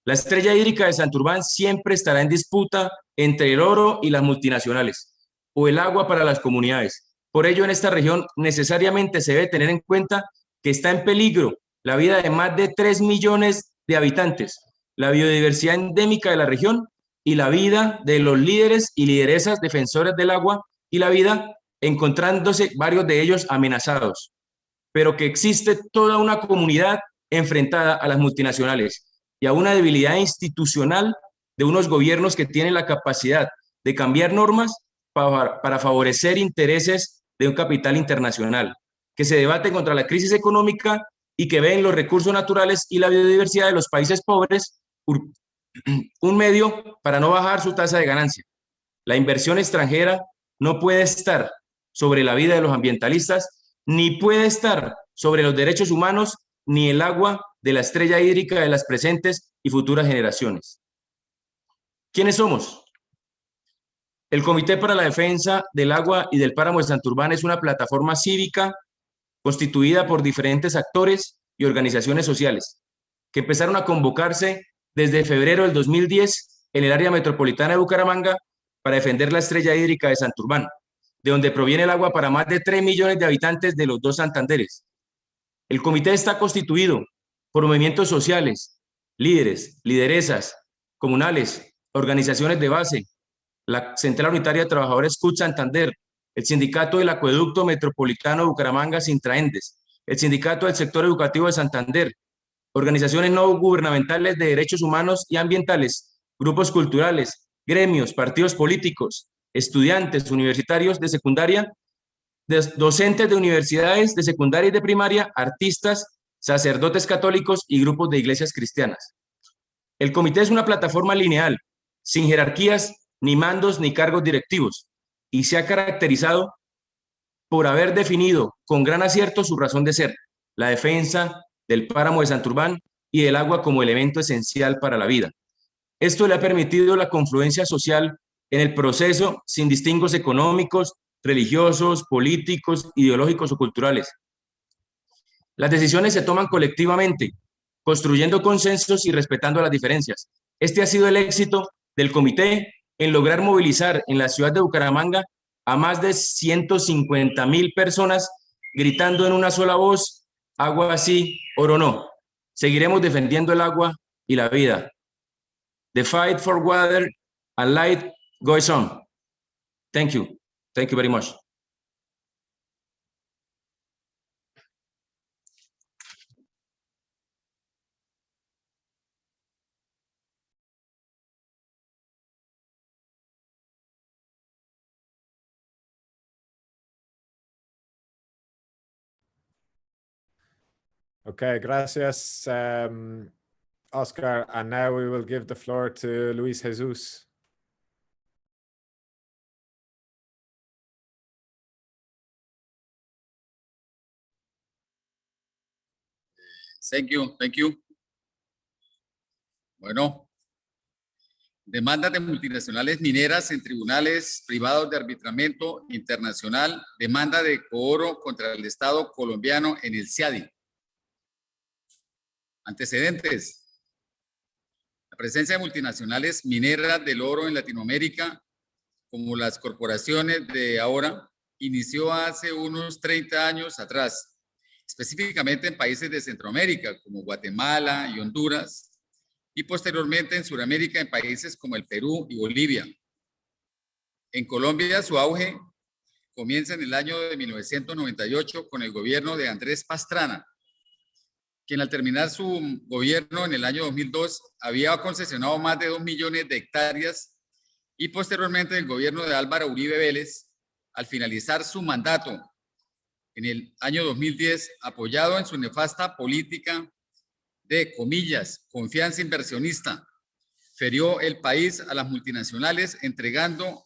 La estrella hídrica de Santurbán siempre estará en disputa entre el oro y las multinacionales, o el agua para las comunidades. Por ello, en esta región necesariamente se debe tener en cuenta que está en peligro la vida de más de 3 millones de habitantes, la biodiversidad endémica de la región y la vida de los líderes y lideresas defensores del agua y la vida, encontrándose varios de ellos amenazados, pero que existe toda una comunidad enfrentada a las multinacionales y a una debilidad institucional de unos gobiernos que tienen la capacidad de cambiar normas para favorecer intereses de un capital internacional, que se debate contra la crisis económica y que ven los recursos naturales y la biodiversidad de los países pobres un medio para no bajar su tasa de ganancia. La inversión extranjera no puede estar sobre la vida de los ambientalistas, ni puede estar sobre los derechos humanos, ni el agua de la estrella hídrica de las presentes y futuras generaciones. ¿Quiénes somos? El Comité para la Defensa del Agua y del Páramo de Santurbán es una plataforma cívica constituida por diferentes actores y organizaciones sociales que empezaron a convocarse desde febrero del 2010 en el área metropolitana de Bucaramanga para defender la estrella hídrica de Santurbán, de donde proviene el agua para más de 3 millones de habitantes de los dos Santanderes. El comité está constituido por movimientos sociales líderes, lideresas comunales, organizaciones de base, la Central Unitaria de Trabajadores CUT Santander, el Sindicato del Acueducto Metropolitano de Bucaramanga Sintraendes, el Sindicato del Sector Educativo de Santander, organizaciones no gubernamentales de derechos humanos y ambientales, grupos culturales, gremios, partidos políticos, estudiantes universitarios de secundaria, docentes de universidades de secundaria y de primaria, artistas, sacerdotes católicos y grupos de iglesias cristianas. El comité es una plataforma lineal, sin jerarquías, ni mandos, ni cargos directivos, y se ha caracterizado por haber definido con gran acierto su razón de ser, la defensa del páramo de Santurbán y del agua como elemento esencial para la vida. Esto le ha permitido la confluencia social en el proceso sin distingos económicos, religiosos, políticos, ideológicos o culturales. Las decisiones se toman colectivamente, construyendo consensos y respetando las diferencias. Este ha sido el éxito del comité en lograr movilizar en la ciudad de Bucaramanga a más de 150.000 personas gritando en una sola voz, agua sí, oro no. Seguiremos defendiendo el agua y la vida. The fight for water and light goes on. Thank you. Thank you very much. Okay, gracias, Oscar. And now we will give the floor to Luis Jesus. Thank you, thank you. Bueno, demandas de multinacionales mineras en tribunales privados de arbitramiento internacional, demanda de cobro contra el Estado colombiano en el CIADI. Antecedentes. La presencia de multinacionales mineras del oro en Latinoamérica, como las corporaciones de ahora, inició hace unos 30 años atrás, específicamente en países de Centroamérica, como Guatemala y Honduras, y posteriormente en Sudamérica, en países como el Perú y Bolivia. En Colombia, su auge comienza en el año de 1998 con el gobierno de Andrés Pastrana, quien al terminar su gobierno en el año 2002 había concesionado más de 2 millones de hectáreas, y posteriormente el gobierno de Álvaro Uribe Vélez, al finalizar su mandato en el año 2010, apoyado en su nefasta política de, comillas, confianza inversionista, ferió el país a las multinacionales, entregando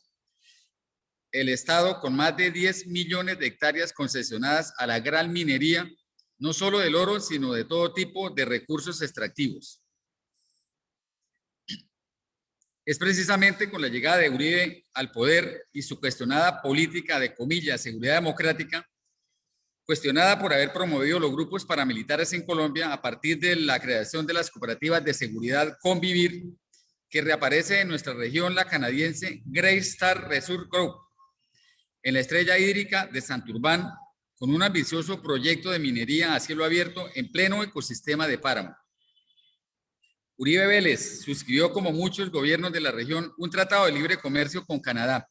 el Estado con más de 10 millones de hectáreas concesionadas a la gran minería, no solo del oro, sino de todo tipo de recursos extractivos. Es precisamente con la llegada de Uribe al poder y su cuestionada política de, comillas, seguridad democrática, cuestionada por haber promovido los grupos paramilitares en Colombia a partir de la creación de las cooperativas de seguridad Convivir, que reaparece en nuestra región la canadiense Greystar Resource Group, en la estrella hídrica de Santurbán, con un ambicioso proyecto de minería a cielo abierto en pleno ecosistema de páramo. Uribe Vélez suscribió, como muchos gobiernos de la región, un tratado de libre comercio con Canadá,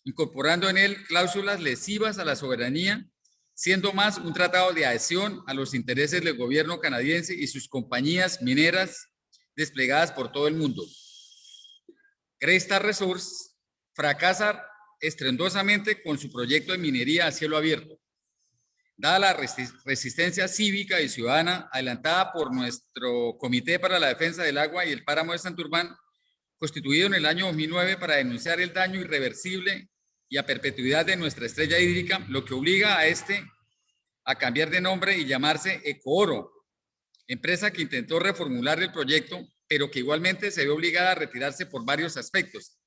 incorporando en él cláusulas lesivas a la soberanía, siendo más un tratado de adhesión a los intereses del gobierno canadiense y sus compañías mineras desplegadas por todo el mundo. Greystar Resources fracasa estrendosamente con su proyecto de minería a cielo abierto. Dada la resistencia cívica y ciudadana adelantada por nuestro Comité para la Defensa del Agua y el Páramo de Santurbán, constituido en el año 2009 para denunciar el daño irreversible y a perpetuidad de nuestra estrella hídrica, lo que obliga a este a cambiar de nombre y llamarse Ecooro, empresa que intentó reformular el proyecto, pero que igualmente se ve obligada a retirarse por varios aspectos,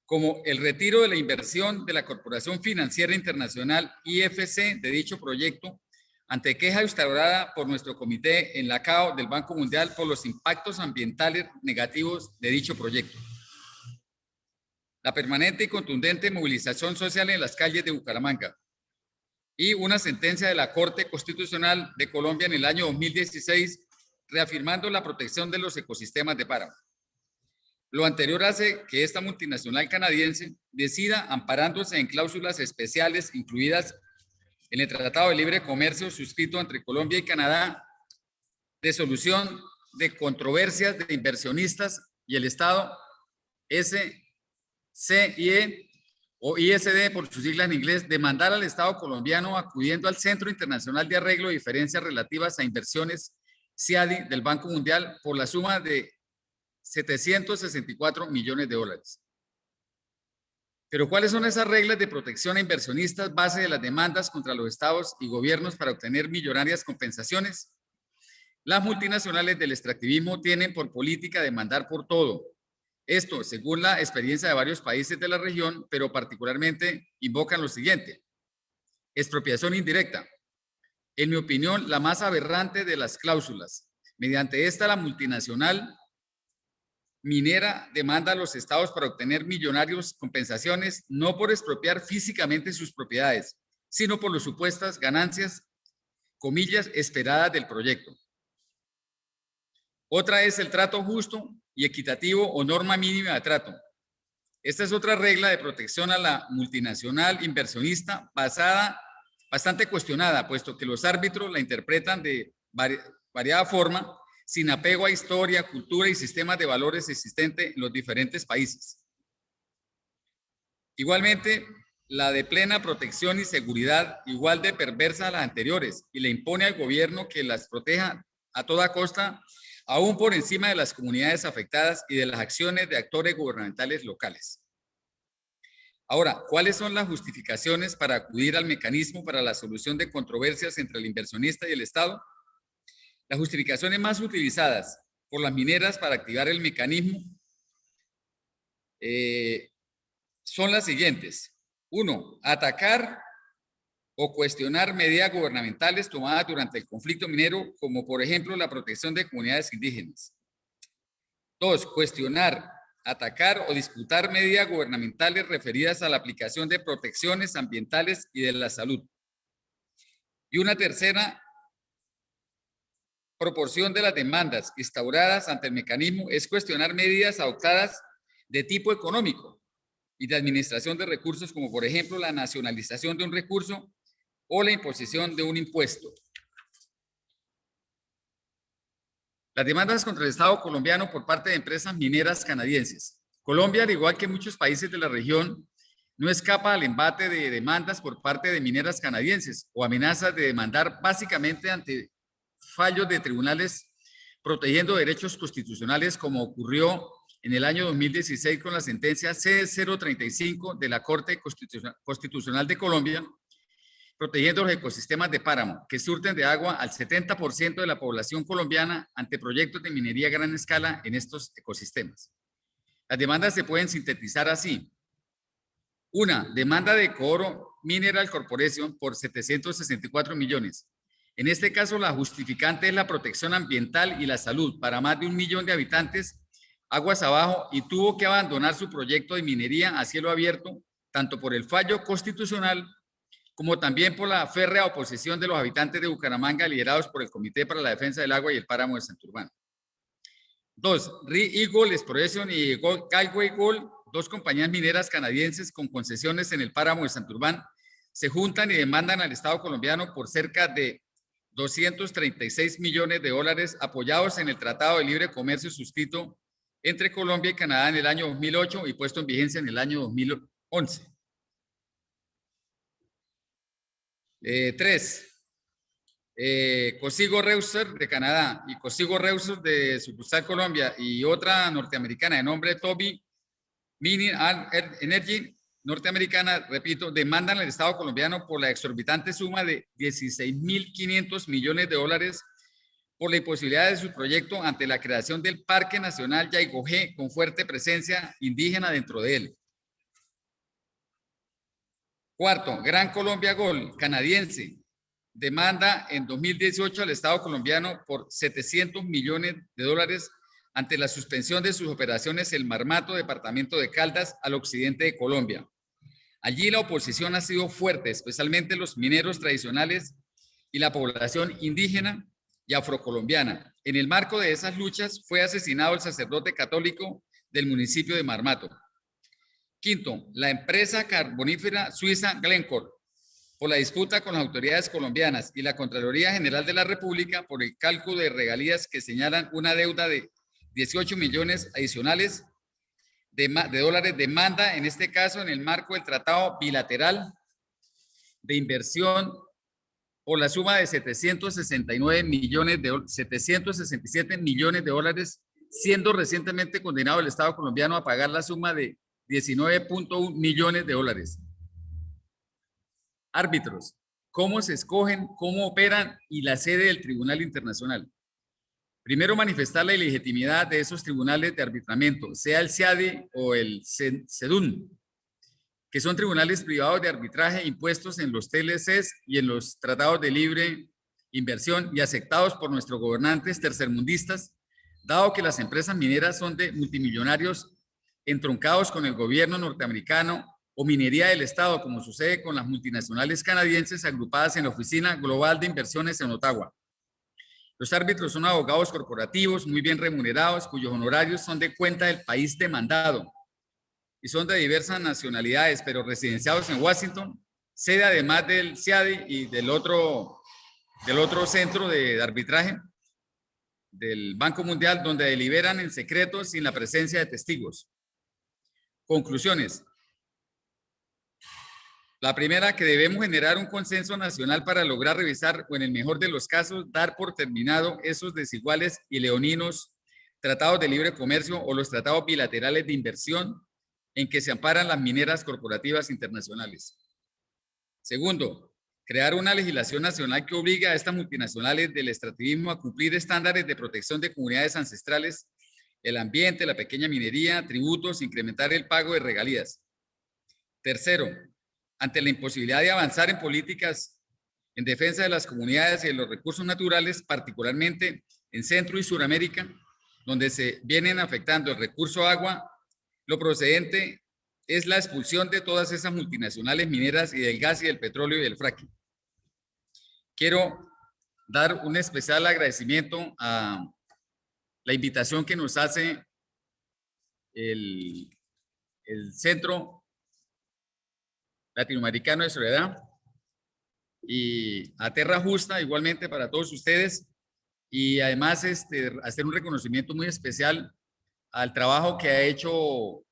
como el retiro de la inversión de la Corporación Financiera Internacional IFC de dicho proyecto, ante queja instaurada por nuestro comité en la CAO del Banco Mundial por los impactos ambientales negativos de dicho proyecto. La permanente y contundente movilización social en las calles de Bucaramanga y una sentencia de la Corte Constitucional de Colombia en el año 2016 reafirmando la protección de los ecosistemas de páramo. Lo anterior hace que esta multinacional canadiense decida, amparándose en cláusulas especiales incluidas en el Tratado de Libre Comercio suscrito entre Colombia y Canadá, de solución de controversias de inversionistas y el Estado, SCIE o ISD por sus siglas en inglés, demandar al Estado colombiano acudiendo al Centro Internacional de Arreglo de Diferencias Relativas a Inversiones, CIADI, del Banco Mundial por la suma de 764 millones de dólares. Pero ¿cuáles son esas reglas de protección a inversionistas base de las demandas contra los estados y gobiernos para obtener millonarias compensaciones? Las multinacionales del extractivismo tienen por política demandar por todo. Esto, según la experiencia de varios países de la región, pero particularmente invocan lo siguiente: expropiación indirecta. En mi opinión, la más aberrante de las cláusulas. Mediante esta, la multinacional minera demanda a los estados para obtener millonarios compensaciones, no por expropiar físicamente sus propiedades, sino por las supuestas ganancias, comillas, esperadas del proyecto. Otra es el trato justo y equitativo o norma mínima de trato. Esta es otra regla de protección a la multinacional inversionista bastante cuestionada, puesto que los árbitros la interpretan de variada forma, sin apego a historia, cultura y sistemas de valores existentes en los diferentes países. Igualmente, la de plena protección y seguridad, igual de perversa a las anteriores, y le impone al gobierno que las proteja a toda costa, aún por encima de las comunidades afectadas y de las acciones de actores gubernamentales locales. Ahora, ¿cuáles son las justificaciones para acudir al mecanismo para la solución de controversias entre el inversionista y el Estado? Las justificaciones más utilizadas por las mineras para activar el mecanismo son las siguientes. 1. Atacar o cuestionar medidas gubernamentales tomadas durante el conflicto minero, como por ejemplo la protección de comunidades indígenas. 2. Cuestionar, atacar o disputar medidas gubernamentales referidas a la aplicación de protecciones ambientales y de la salud. Y una tercera proporción de las demandas instauradas ante el mecanismo es cuestionar medidas adoptadas de tipo económico y de administración de recursos, como por ejemplo la nacionalización de un recurso o la imposición de un impuesto. Las demandas contra el Estado colombiano por parte de empresas mineras canadienses. Colombia, al igual que muchos países de la región, no escapa al embate de demandas por parte de mineras canadienses o amenazas de demandar básicamente ante fallos de tribunales protegiendo derechos constitucionales, como ocurrió en el año 2016 con la sentencia C035 de la Corte Constitucional de Colombia, protegiendo los ecosistemas de páramo, que surten de agua al 70% de la población colombiana ante proyectos de minería a gran escala en estos ecosistemas. Las demandas se pueden sintetizar así. Una, demanda de Cooro Mineral Corporation por 764 millones. En este caso, la justificante es la protección ambiental y la salud para más de 1 millón de habitantes aguas abajo, y tuvo que abandonar su proyecto de minería a cielo abierto, tanto por el fallo constitucional como también por la férrea oposición de los habitantes de Bucaramanga, liderados por el Comité para la Defensa del Agua y el Páramo de Santurbán. 2. Eagle Exploration y Galway Gold, dos compañías mineras canadienses con concesiones en el Páramo de Santurbán, se juntan y demandan al Estado colombiano por cerca de 236 millones de dólares apoyados en el Tratado de Libre Comercio suscrito entre Colombia y Canadá en el año 2008 y puesto en vigencia en el año 2011. 3. Cosigo Reuser de Canadá y Cosigo Reuser de sucursal Colombia y otra norteamericana de nombre Toby Mining Energy norteamericana, repito, demandan al Estado colombiano por la exorbitante suma de 16.500 millones de dólares por la imposibilidad de su proyecto ante la creación del Parque Nacional Yaigojé con fuerte presencia indígena dentro de él. 4. Gran Colombia Gold canadiense demanda en 2018 al Estado colombiano por 700 millones de dólares ante la suspensión de sus operaciones en el Marmato, departamento de Caldas, al occidente de Colombia. Allí la oposición ha sido fuerte, especialmente los mineros tradicionales y la población indígena y afrocolombiana. En el marco de esas luchas fue asesinado el sacerdote católico del municipio de Marmato. Quinto, la empresa carbonífera suiza Glencore, por la disputa con las autoridades colombianas y la Contraloría General de la República por el cálculo de regalías que señalan una deuda de 18 millones adicionales de dólares, demanda en este caso en el marco del Tratado Bilateral de Inversión por la suma de 767 millones de dólares, siendo recientemente condenado el Estado colombiano a pagar la suma de 19.1 millones de dólares. Árbitros, ¿cómo se escogen, cómo operan y la sede del Tribunal Internacional? Primero, manifestar la ilegitimidad de esos tribunales de arbitramiento, sea el CIADI o el CEDUN, que son tribunales privados de arbitraje impuestos en los TLCs y en los tratados de libre inversión y aceptados por nuestros gobernantes tercermundistas, dado que las empresas mineras son de multimillonarios entroncados con el gobierno norteamericano o minería del Estado, como sucede con las multinacionales canadienses agrupadas en la Oficina Global de Inversiones en Ottawa. Los árbitros son abogados corporativos muy bien remunerados, cuyos honorarios son de cuenta del país demandado y son de diversas nacionalidades, pero residenciados en Washington, sede además del CIADI y del otro centro de arbitraje del Banco Mundial, donde deliberan en secreto sin la presencia de testigos. Conclusiones. La primera, que debemos generar un consenso nacional para lograr revisar o, en el mejor de los casos, dar por terminado esos desiguales y leoninos tratados de libre comercio o los tratados bilaterales de inversión en que se amparan las mineras corporativas internacionales. Segundo, crear una legislación nacional que obligue a estas multinacionales del extractivismo a cumplir estándares de protección de comunidades ancestrales, el ambiente, la pequeña minería, tributos, incrementar el pago de regalías. Tercero, ante la imposibilidad de avanzar en políticas en defensa de las comunidades y de los recursos naturales, particularmente en Centro y Suramérica, donde se vienen afectando el recurso agua, lo procedente es la expulsión de todas esas multinacionales mineras y del gas y del petróleo y del fracking. Quiero dar un especial agradecimiento a la invitación que nos hace el Centro Latinoamericano de Soledad y a Terra Justa igualmente para todos ustedes, y además hacer un reconocimiento muy especial al trabajo que ha hecho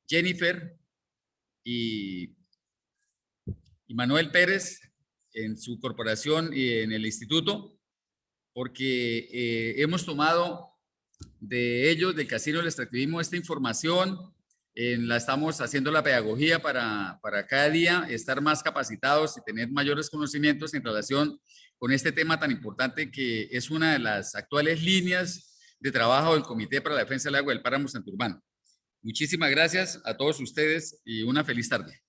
Jennifer y Manuel Pérez en su corporación y en el instituto, porque hemos tomado de ellos, del Casino del Extractivismo, esta información, la estamos haciendo la pedagogía para cada día estar más capacitados y tener mayores conocimientos en relación con este tema tan importante que es una de las actuales líneas de trabajo del Comité para la Defensa del Agua del Páramo Santurbano. Muchísimas gracias a todos ustedes y una feliz tarde.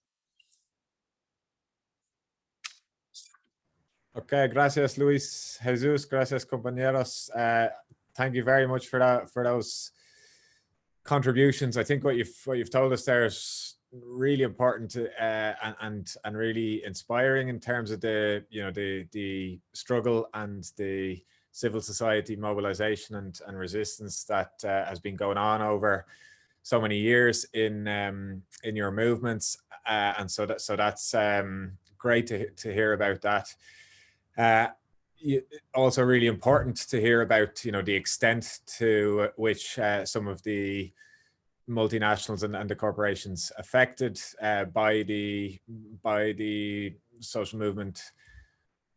Okay, gracias Luis, Jesus, gracias compañeros. Thank you very much for those contributions. I think what you've told us there is really important and really inspiring in terms of the struggle and the civil society mobilization and resistance that has been going on over so many years in your movements, and so that's great to hear about that. Also really important to hear about the extent to which some of the multinationals and the corporations affected by the social movement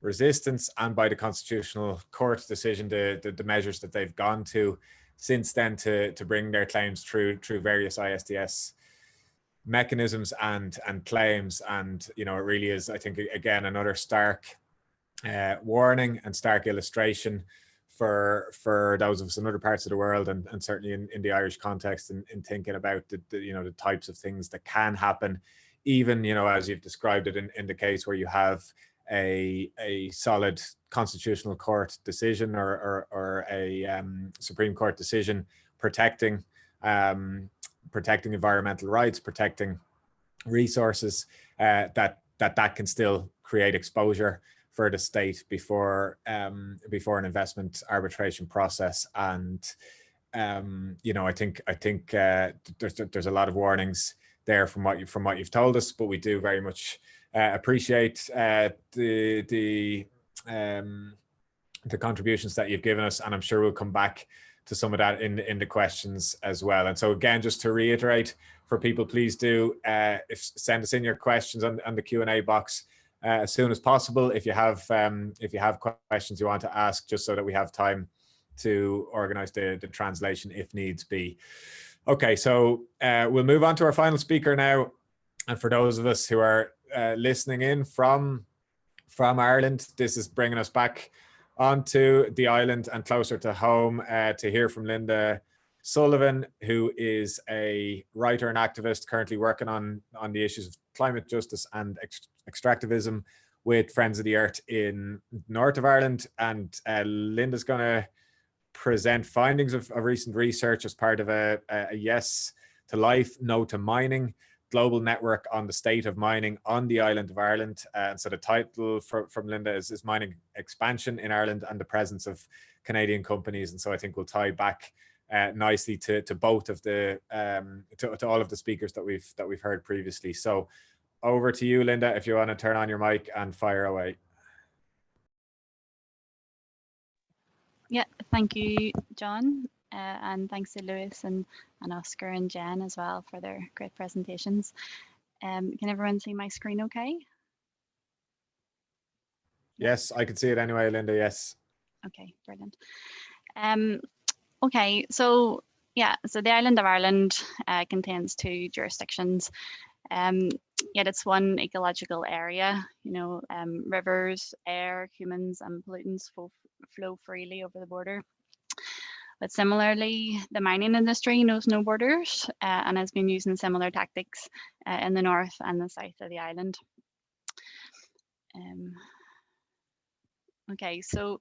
resistance and by the Constitutional Court decision, the measures that they've gone to since then to bring their claims through various ISDS mechanisms and claims. And it really is, I think, again, another stark warning and stark illustration for those of us in other parts of the world, and certainly in the Irish context, in thinking about the types of things that can happen, even as you've described it in the case where you have a solid Constitutional Court decision or a Supreme Court decision protecting environmental rights, protecting resources, that can still create exposure for the state before before an investment arbitration process. And you know, I think there's a lot of warnings there from what you've told us, but we do very much appreciate the contributions that you've given us, and I'm sure we'll come back to some of that in the questions as well. And so again, just to reiterate for people, please do send us in your questions on the Q&A box as soon as possible if you have questions you want to ask, just so that we have time to organize the translation if needs be. Okay, so we'll move on to our final speaker now. And for those of us who are listening in from Ireland, this is bringing us back onto the island and closer to home to hear from Linda Sullivan, who is a writer and activist currently working on the issues of climate justice and extractivism with Friends of the Earth in north of Ireland. And Linda's going to present findings of recent research as part of a Yes to Life, No to Mining global network on the state of mining on the island of Ireland. And so the title from Linda is Mining Expansion in Ireland and the Presence of Canadian Companies. And so I think we'll tie back nicely to both of the to all of the speakers that we've heard previously. So over to you, Linda, if you want to turn on your mic and fire away. Yeah, thank you, John. And thanks to Lewis and Oscar and Jen as well for their great presentations. Can everyone see my screen okay? Yes, I can see it anyway, Linda, yes. Okay, brilliant. Okay, so yeah, so the island of Ireland contains 2 jurisdictions, yet it's one ecological area. You know, rivers, air, humans and pollutants flow freely over the border. But similarly, the mining industry knows no borders and has been using similar tactics in the north and the south of the island. Okay, so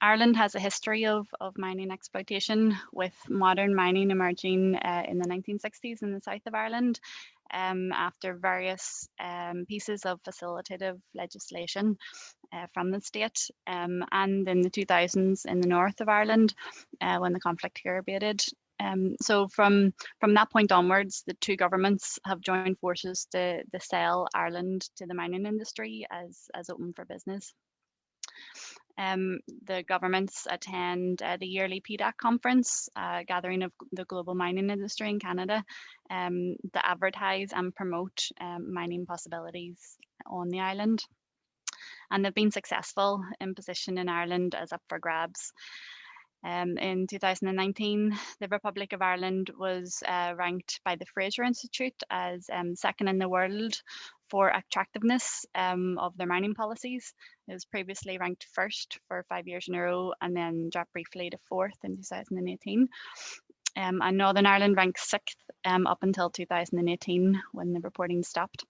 Ireland has a history of mining exploitation, with modern mining emerging in the 1960s in the south of Ireland after various pieces of facilitative legislation from the state, and in the 2000s in the north of Ireland when the conflict here abated. So from that point onwards, the 2 governments have joined forces to sell Ireland to the mining industry as open for business. The governments attend the yearly PDAC conference, gathering of the global mining industry in Canada, to advertise and promote mining possibilities on the island. And they've been successful in positioning Ireland as up for grabs. In 2019, the Republic of Ireland was ranked by the Fraser Institute as second in the world for attractiveness of their mining policies. It was previously ranked first for 5 years in a row and then dropped briefly to 4th in 2018. And Northern Ireland ranked 6th up until 2018 when the reporting stopped.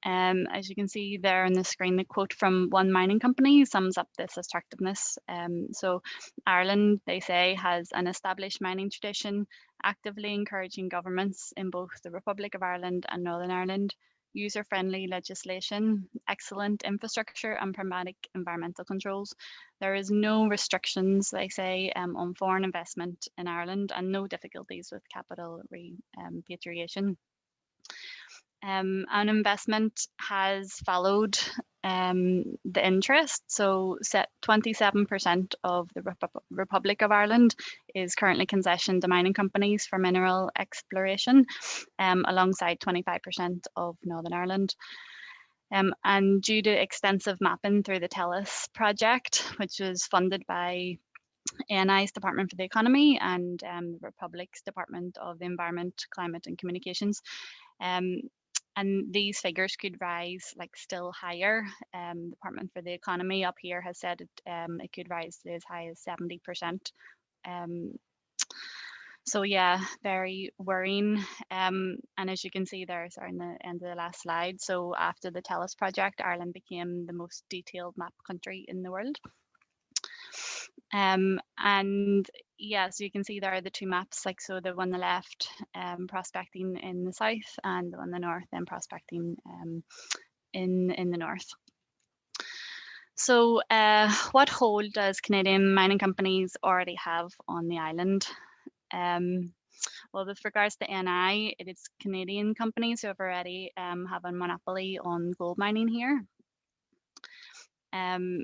As you can see there on the screen, the quote from one mining company sums up this attractiveness. So Ireland, they say, has an established mining tradition, actively encouraging governments in both the Republic of Ireland and Northern Ireland, user-friendly legislation, excellent infrastructure and pragmatic environmental controls. There is no restrictions, they say, on foreign investment in Ireland and no difficulties with capital repatriation. And investment has followed the interest. So 27% of the Republic of Ireland is currently concessioned to mining companies for mineral exploration, alongside 25% of Northern Ireland. And due to extensive mapping through the TELUS project, which was funded by ANI's Department for the Economy and the Republic's Department of the Environment, Climate and Communications, and these figures could rise like still higher. Department for the Economy up here has said it could rise to as high as 70%. So yeah, very worrying. And as you can see there, sorry, in the end of the last slide. So after the TELUS project, Ireland became the most detailed map country in the world. And yeah, so you can see there are the 2 maps, like so the one on the left prospecting in the south and the one on the north then prospecting in the north. So what hold does Canadian mining companies already have on the island? Well, with regards to NI, it is Canadian companies who have already have a monopoly on gold mining here.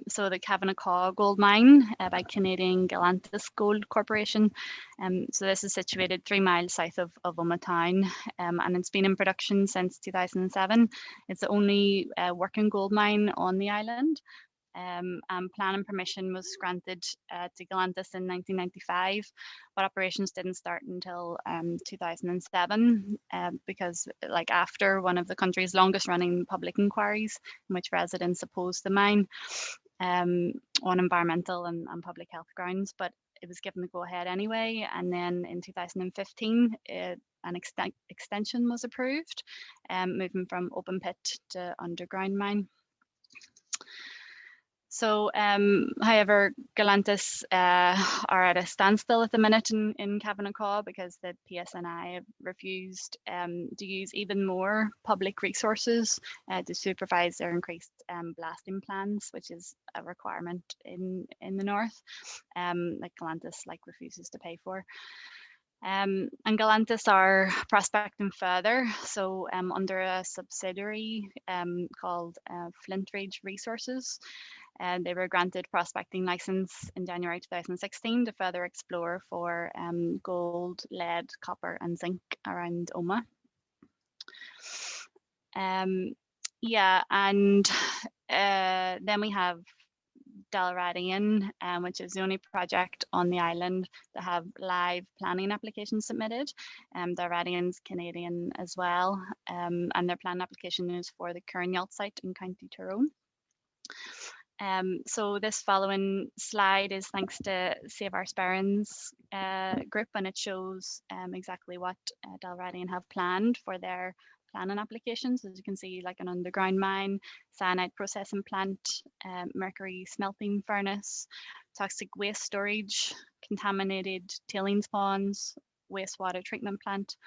So the Kavanaugh gold mine by Canadian Galantis Gold Corporation. So this is situated 3 miles south of Oma Town, and it's been in production since 2007. It's the only working gold mine on the island. And planning permission was granted to Galantis in 1995, but operations didn't start until 2007 because like after one of the country's longest running public inquiries in which residents opposed the mine on environmental and public health grounds, but it was given the go ahead anyway. And then in 2015, an extension was approved, moving from open pit to underground mine. So, however, Galantis are at a standstill at the minute in Kavanaugh because the PSNI have refused to use even more public resources to supervise their increased blasting plans, which is a requirement in the north, that Galantis refuses to pay for. And Galantis are prospecting further, so under a subsidiary called Flint Ridge Resources. And they were granted prospecting license in January 2016 to further explore for gold, lead, copper, and zinc around Oma. Yeah, and then we have Dalradian, which is the only project on the island to have live planning applications submitted. Dalradian's Canadian as well, and their plan application is for the Colonial site in County Tyrone. So this following slide is thanks to Save Our Sperrins group, and it shows exactly what Dalradian have planned for their planning applications. As you can see, like an underground mine, cyanide processing plant, mercury smelting furnace, toxic waste storage, contaminated tailings ponds, wastewater treatment plant,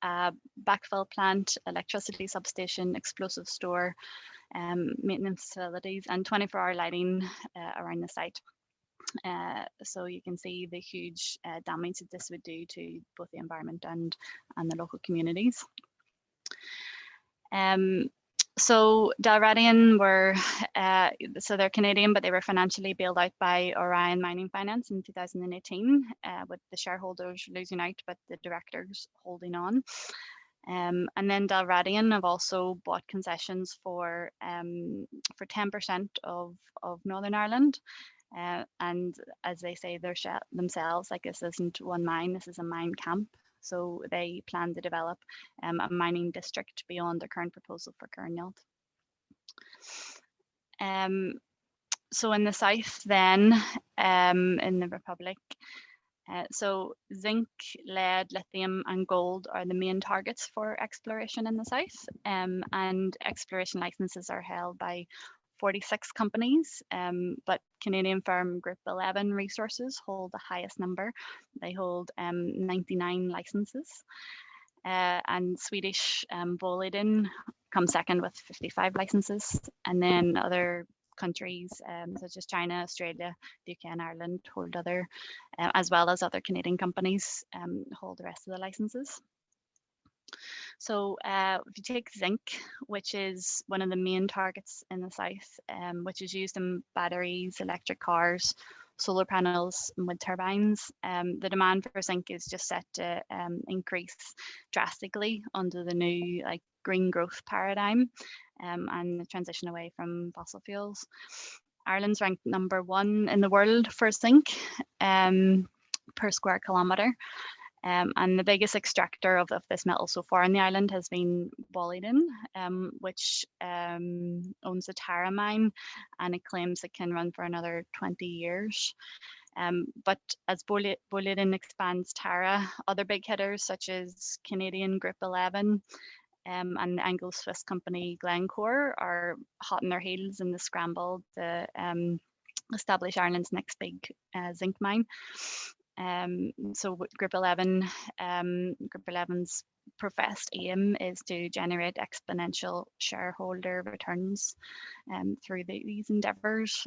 a backfill plant, electricity substation, explosive store, maintenance facilities, and 24-hour lighting around the site. So you can see the huge damage that this would do to both the environment and the local communities. So Dalradian were, so they're Canadian, but they were financially bailed out by Orion Mining Finance in 2018, with the shareholders losing out, but the directors holding on. And then Dalradian have also bought concessions for 10% of Northern Ireland. And as they say themselves, like this isn't one mine, this is a mine camp. So they plan to develop a mining district beyond their current proposal for Colonial. So in the south then, in the Republic, so zinc, lead, lithium and gold are the main targets for exploration in the south, and exploration licenses are held by 46 companies, but Canadian firm Group 11 Resources hold the highest number. They hold 99 licenses, and Swedish Boliden come second with 55 licenses, and then other countries such as China, Australia, the UK and Ireland hold other, as well as other Canadian companies hold the rest of the licenses. So if you take zinc, which is one of the main targets in the south, which is used in batteries, electric cars, solar panels and wind turbines, the demand for zinc is just set to increase drastically under the new green growth paradigm and the transition away from fossil fuels. Ireland's ranked #1 in the world for zinc per square kilometre. And the biggest extractor of this metal so far on the island has been Boliden, which owns the Tara mine, and it claims it can run for another 20 years. But as Boliden expands Tara, other big hitters such as Canadian Group 11 and the Anglo-Swiss company Glencore are hot on their heels in the scramble to establish Ireland's next big zinc mine. So Group 11, Group 11's professed aim is to generate exponential shareholder returns through these endeavours.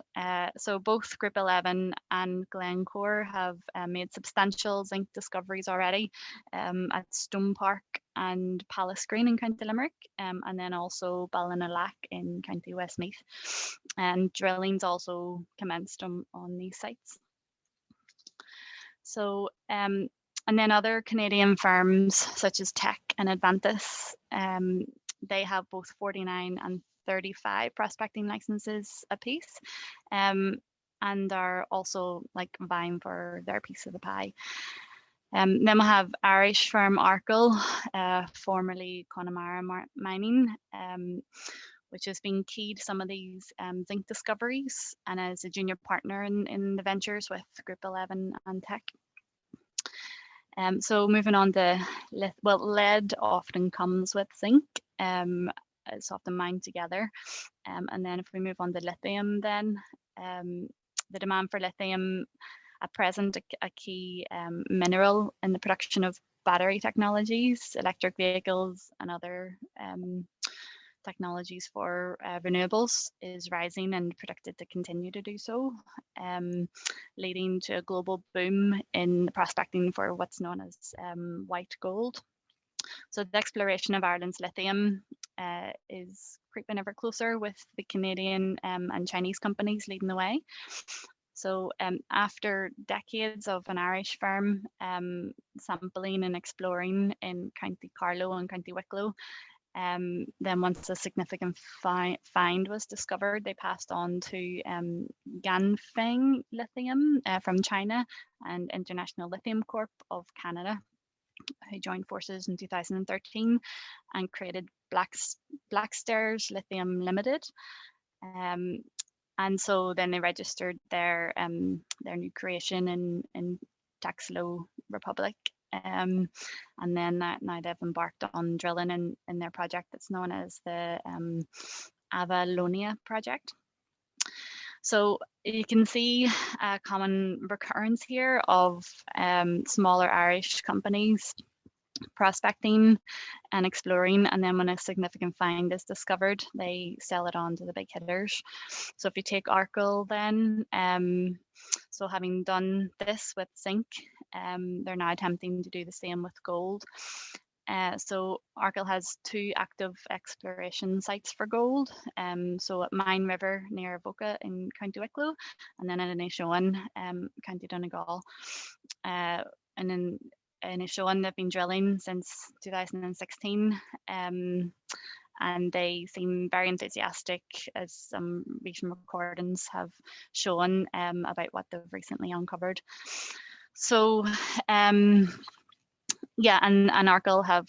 So both Group 11 and Glencore have made substantial zinc discoveries already at Stone Park and Palace Green in County Limerick, and then also Ballinalack in County Westmeath. And drilling's also commenced on these sites. So, and then other Canadian firms such as Teck and Advantis, they have both 49 and 35 prospecting licenses apiece, and are also like vying for their piece of the pie. Then we'll have Irish firm Arkle, formerly Connemara Mining, which has been key to some of these zinc discoveries and as a junior partner in the ventures with Group 11 and Teck. So moving on to lead often comes with zinc. It's often mined together. And then if we move on to lithium, then the demand for lithium at present a key mineral in the production of battery technologies, electric vehicles, and other technologies for renewables is rising and predicted to continue to do so, leading to a global boom in the prospecting for what's known as white gold. So the exploration of Ireland's lithium is creeping ever closer, with the Canadian and Chinese companies leading the way. So after decades of an Irish firm sampling and exploring in County Carlow and County Wicklow, then once a significant find was discovered, they passed on to Ganfeng Lithium from China and International Lithium Corp of Canada, who joined forces in 2013 and created Black Stairs Lithium Limited. And so then they registered their new creation in Taxilo Republic. And then now they've embarked on drilling in their project that's known as the Avalonia project. So you can see a common recurrence here of smaller Irish companies prospecting and exploring, and then when a significant find is discovered, they sell it on to the big hitters. So if you take Arkle then, so having done this with zinc, they're now attempting to do the same with gold. So Arkle has 2 active exploration sites for gold. So at Mine River near Avoca in County Wicklow, and then at Inishowen, County Donegal. And in Inishowen, they've been drilling since 2016. And they seem very enthusiastic, as some recent recordings have shown about what they've recently uncovered. So yeah, and Arkle have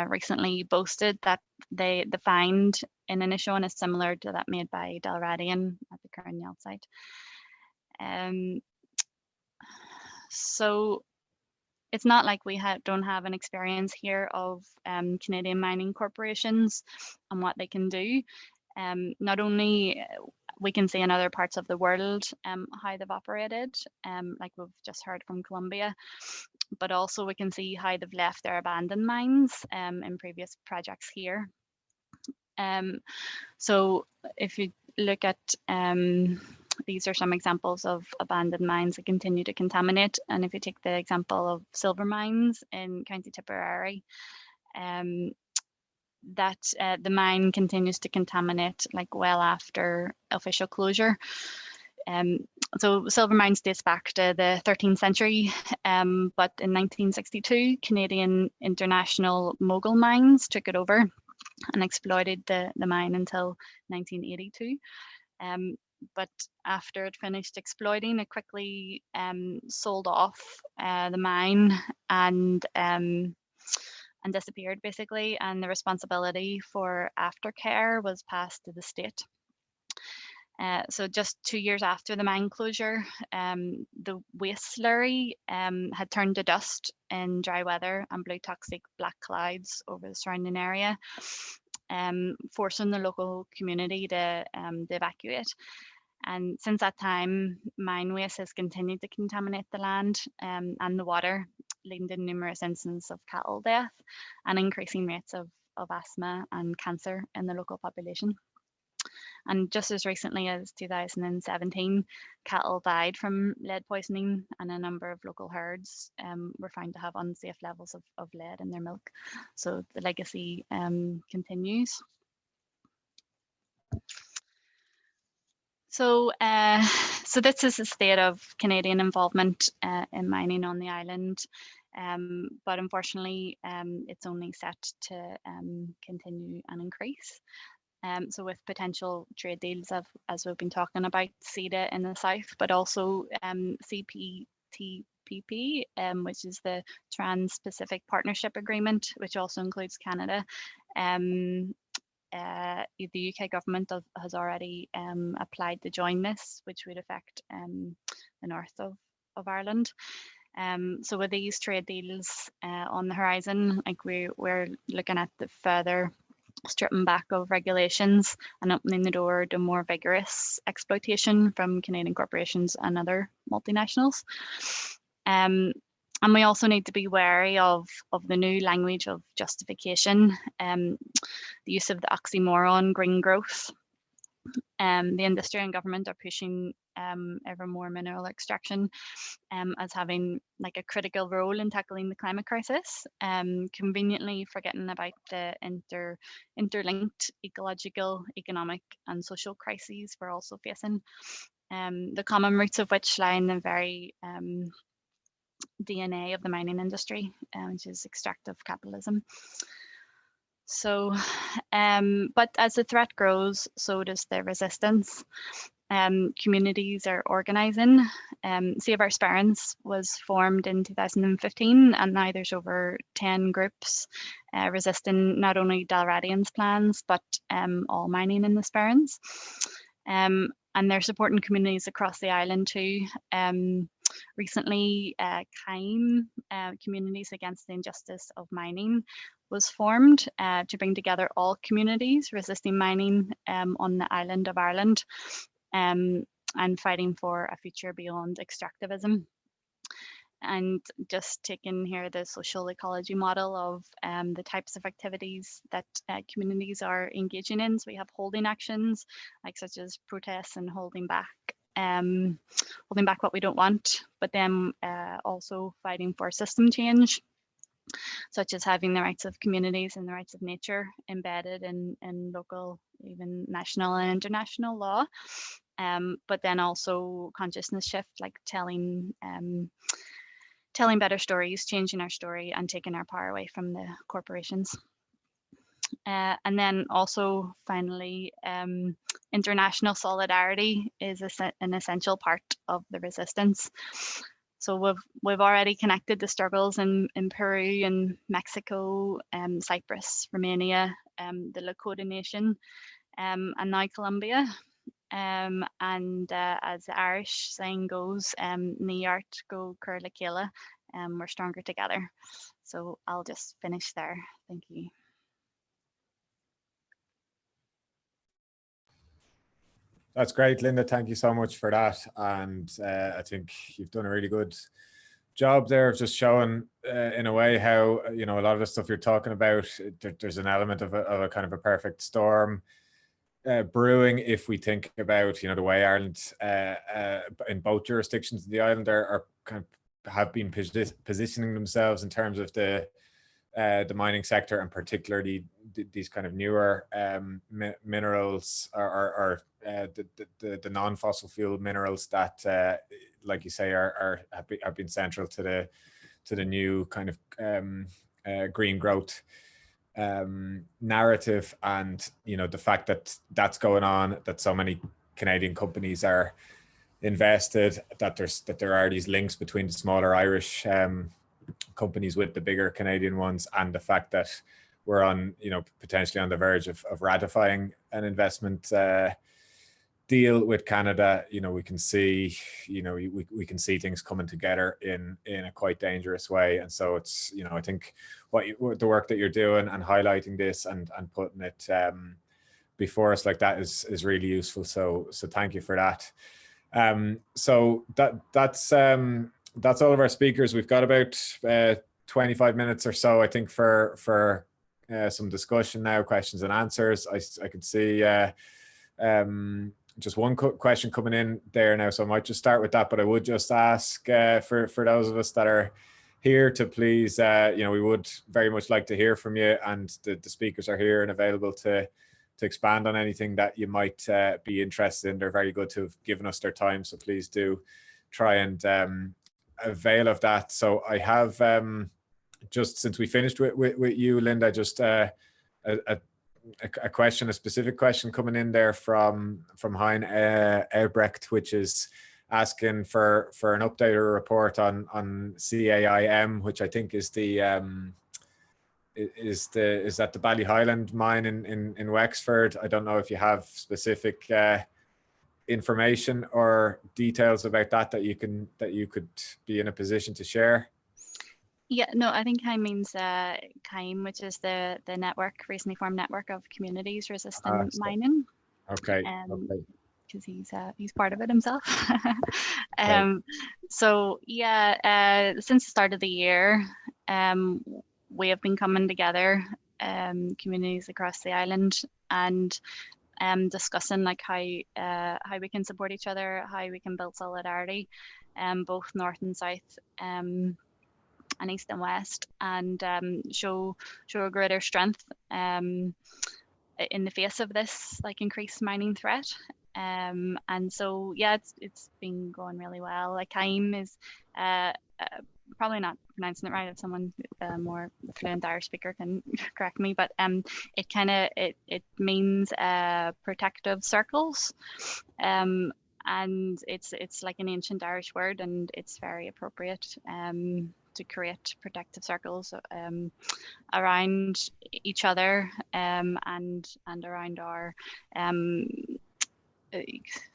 recently boasted that the find in Inishowen is similar to that made by Dalradian at the Colonial site. So it's not like we don't have an experience here of Canadian mining corporations and what they can do. Not only we can see in other parts of the world how they've operated, like we've just heard from Colombia, but also we can see how they've left their abandoned mines in previous projects here. So if you look at these are some examples of abandoned mines that continue to contaminate. And if you take the example of silver mines in County Tipperary, that the mine continues to contaminate like well after official closure. So silver mines dates back to the 13th century, but in 1962, Canadian International Mogul Mines took it over and exploited the mine until 1982. But after it finished exploiting, it quickly sold off the mine and disappeared basically, and the responsibility for aftercare was passed to the state. So just 2 years after the mine closure, the waste slurry had turned to dust in dry weather and blew toxic black clouds over the surrounding area, forcing the local community to evacuate. And since that time, mine waste has continued to contaminate the land and the water, leading to numerous instances of cattle death and increasing rates of asthma and cancer in the local population. And just as recently as 2017, cattle died from lead poisoning, and a number of local herds were found to have unsafe levels of lead in their milk. So the legacy continues. So, so this is the state of Canadian involvement in mining on the island. But unfortunately, it's only set to continue and increase. So with potential trade deals, as we've been talking about, CETA in the south, but also CPTPP, which is the Trans-Pacific Partnership Agreement, which also includes Canada. The UK government has already applied to join this, which would affect the north of Ireland. So with these trade deals on the horizon, like we're looking at the further stripping back of regulations and opening the door to more vigorous exploitation from Canadian corporations and other multinationals. And we also need to be wary of the new language of justification, the use of the oxymoron green growth. The industry and government are pushing ever more mineral extraction as having like a critical role in tackling the climate crisis, conveniently forgetting about the interlinked ecological, economic and social crises we're also facing, the common roots of which lie in the very DNA of the mining industry, which is extractive capitalism. So, but as the threat grows, so does the resistance. Communities are organising. Save Our Sperrins was formed in 2015, and now there's over 10 groups resisting not only Dalradian's plans, but all mining in the Sperrins. And they're supporting communities across the island too. Recently, CAIM, Communities Against the Injustice of Mining, was formed to bring together all communities resisting mining on the island of Ireland and fighting for a future beyond extractivism. And just taking here the social ecology model of the types of activities that communities are engaging in. So we have holding actions, like such as protests and holding back what we don't want, but then also fighting for system change, such as having the rights of communities and the rights of nature embedded in local, even national and international law. But then also consciousness shift, like telling better stories, changing our story and taking our power away from the corporations. And then also finally, international solidarity is an essential part of the resistance. So we've already connected the struggles in Peru and Mexico, Cyprus, Romania, the Lakota Nation, and now Colombia. And as the Irish saying goes, ní art go cur la céile, we're stronger together. So I'll just finish there. Thank you. That's great, Linda. Thank you so much for that. And I think you've done a really good job there of just showing in a way how, you know, a lot of the stuff you're talking about, there's an element of a kind of a perfect storm brewing if we think about, you know, the way Ireland in both jurisdictions of the island are kind of have been positioning themselves in terms of the mining sector, and particularly these kind of newer minerals or the non-fossil fuel minerals that, like you say, have been central to the new kind of green growth narrative. And you know, the fact that that's going on, that so many Canadian companies are invested, that there are these links between the smaller Irish companies with the bigger Canadian ones, and the fact that we're on, you know, potentially on the verge of ratifying an investment deal with Canada. You know, we can see, you know, we can see things coming together in a quite dangerous way. And so it's, you know, I think the work that you're doing and highlighting this and putting it before us like that is really useful. So thank you for that. So that's all of our speakers. We've got about 25 minutes or so, I think, for some discussion now, questions and answers. I can see just one question coming in there now, so I might just start with that. But I would just ask for those of us that are here to please, we would very much like to hear from you, and the speakers are here and available to expand on anything that you might be interested in. They're very good to have given us their time, so please do try and avail of that. So I have, just since we finished with you, Linda, just a question, a specific question coming in there from Hein Elbrecht, which is asking for an update or a report on CAIM, which I think is is that the Ballyhighland mine in Wexford. I don't know if you have specific information or details about that you could be in a position to share. Yeah, no, I think CAIM means CAIM, which is the recently formed network of communities resisting mining. Okay. Because he's part of it himself. So yeah, since the start of the year, we have been coming together, communities across the island, and discussing like how we can support each other, how we can build solidarity, both north and south, and east and west, and show a greater strength in the face of this like increased mining threat. And so yeah, it's been going really well. Like CAIM is probably not pronouncing it right. If someone more fluent Irish speaker can correct me, but it kind of it means protective circles, and it's like an ancient Irish word, and it's very appropriate to create protective circles around each other, and around our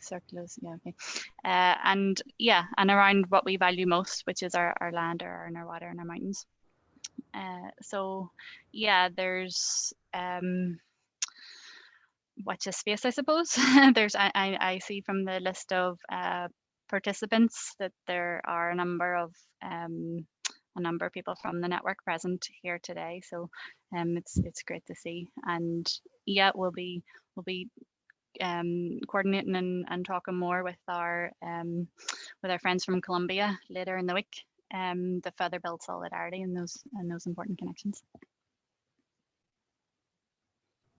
circulars, yeah, okay, and around what we value most, which is our land, our water, and our mountains. So yeah, there's watch this space, I suppose. There's I see from the list of participants that there are a number of people from the network present here today. So it's great to see, and yeah, we'll be coordinating and talking more with our friends from Colombia later in the week, to further build solidarity in those important connections.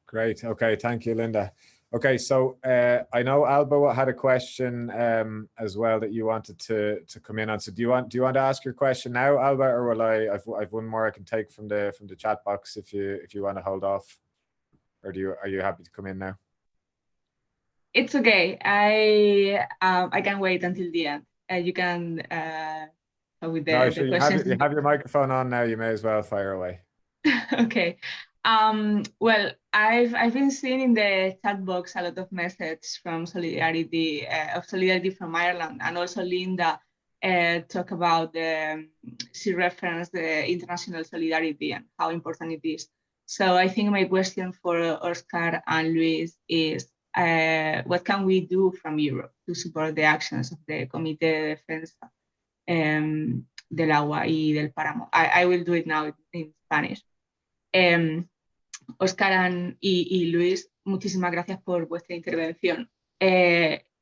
Great. Okay, thank you, Linda. Okay, so I know Alba had a question as well that you wanted to come in on. So do you want to ask your question now, Alba, or will I've one more I can take from the chat box if you want to hold off, or are you happy to come in now? It's okay. I can wait until the end. You can with the questions. You have your microphone on now. You may as well fire away. Okay. Well, I've been seeing in the chat box a lot of messages from solidarity from Ireland, and also Linda talk about she referenced the international solidarity and how important it is. So I think my question for Oscar and Luis is, what can we do from Europe to support the actions of the Comité de Defensa del Agua y del Páramo? I will do it now in Spanish. Oscar y Luis, muchísimas gracias por vuestra intervención.